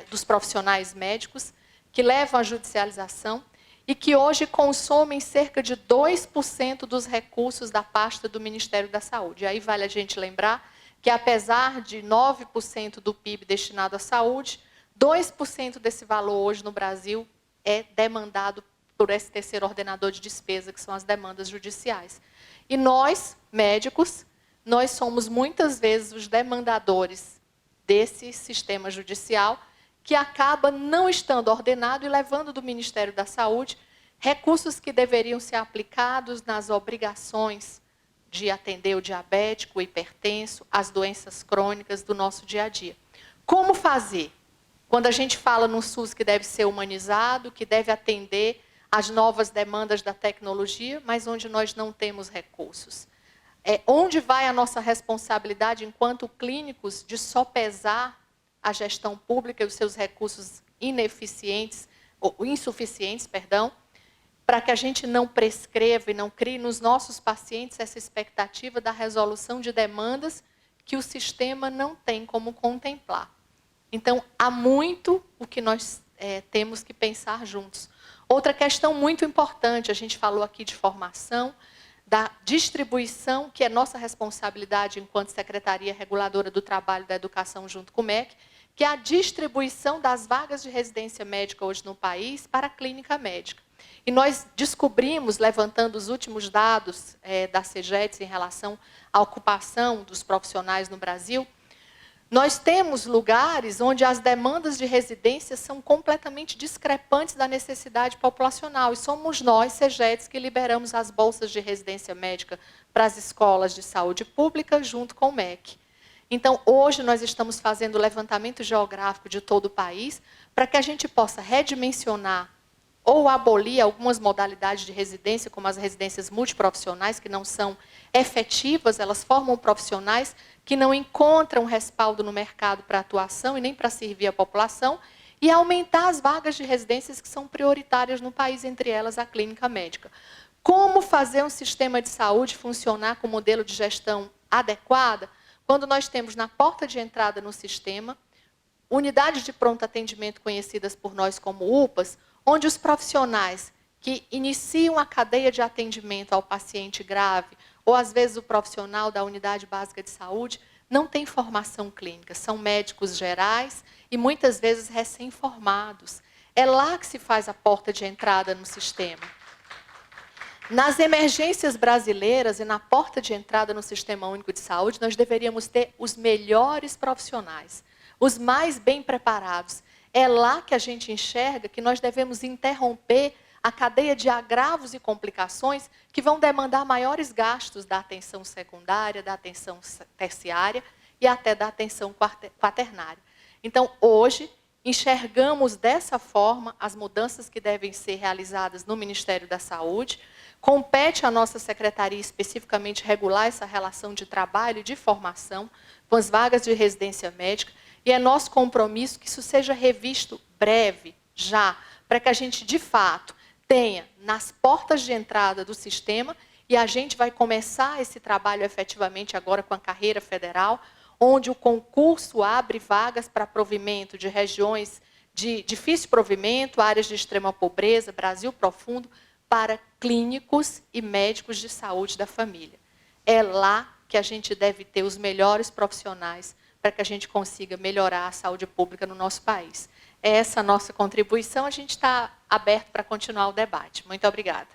dos profissionais médicos que levam à judicialização e que hoje consomem cerca de 2% dos recursos da pasta do Ministério da Saúde. E aí vale a gente lembrar que, apesar de 9% do PIB destinado à saúde, 2% desse valor hoje no Brasil é demandado por esse terceiro ordenador de despesa, que são as demandas judiciais. E nós, médicos, nós somos muitas vezes os demandadores desse sistema judicial, que acaba não estando ordenado e levando do Ministério da Saúde recursos que deveriam ser aplicados nas obrigações de atender o diabético, o hipertenso, as doenças crônicas do nosso dia a dia. Como fazer? Quando a gente fala no SUS que deve ser humanizado, que deve atender às novas demandas da tecnologia, mas onde nós não temos recursos. Onde vai a nossa responsabilidade enquanto clínicos de sopesar a gestão pública e os seus recursos ineficientes, ou insuficientes, perdão, para que a gente não prescreva e não crie nos nossos pacientes essa expectativa da resolução de demandas que o sistema não tem como contemplar. Então, há muito o que nós temos que pensar juntos. Outra questão muito importante, a gente falou aqui de formação, da distribuição, que é nossa responsabilidade enquanto Secretaria Reguladora do Trabalho e da Educação junto com o MEC, que é a distribuição das vagas de residência médica hoje no país para a clínica médica. E nós descobrimos, levantando os últimos dados da CEGEDS em relação à ocupação dos profissionais no Brasil, nós temos lugares onde as demandas de residência são completamente discrepantes da necessidade populacional. E somos nós, CEGEDS, que liberamos as bolsas de residência médica para as escolas de saúde pública, junto com o MEC. Então, hoje, nós estamos fazendo o levantamento geográfico de todo o país para que a gente possa redimensionar ou abolir algumas modalidades de residência, como as residências multiprofissionais, que não são efetivas, elas formam profissionais que não encontram respaldo no mercado para atuação e nem para servir a população, e aumentar as vagas de residências que são prioritárias no país, entre elas a clínica médica. Como fazer um sistema de saúde funcionar com modelo de gestão adequada, quando nós temos na porta de entrada no sistema, unidades de pronto atendimento conhecidas por nós como UPAs, onde os profissionais que iniciam a cadeia de atendimento ao paciente grave, ou às vezes o profissional da unidade básica de saúde, não tem formação clínica, são médicos gerais e muitas vezes recém-formados. É lá que se faz a porta de entrada no sistema. Nas emergências brasileiras e na porta de entrada no Sistema Único de Saúde, nós deveríamos ter os melhores profissionais, os mais bem preparados. É lá que a gente enxerga que nós devemos interromper a cadeia de agravos e complicações que vão demandar maiores gastos da atenção secundária, da atenção terciária e até da atenção quaternária. Então, hoje, enxergamos dessa forma as mudanças que devem ser realizadas no Ministério da Saúde. Compete à nossa secretaria especificamente regular essa relação de trabalho e de formação com as vagas de residência médica, e é nosso compromisso que isso seja revisto breve, já, para que a gente, de fato, tenha nas portas de entrada do sistema, e a gente vai começar esse trabalho efetivamente agora com a carreira federal, onde o concurso abre vagas para provimento de regiões de difícil provimento, áreas de extrema pobreza, Brasil profundo, para clínicos e médicos de saúde da família. É lá que a gente deve ter os melhores profissionais para que a gente consiga melhorar a saúde pública no nosso país. Essa é a nossa contribuição, a gente está aberto para continuar o debate. Muito obrigada.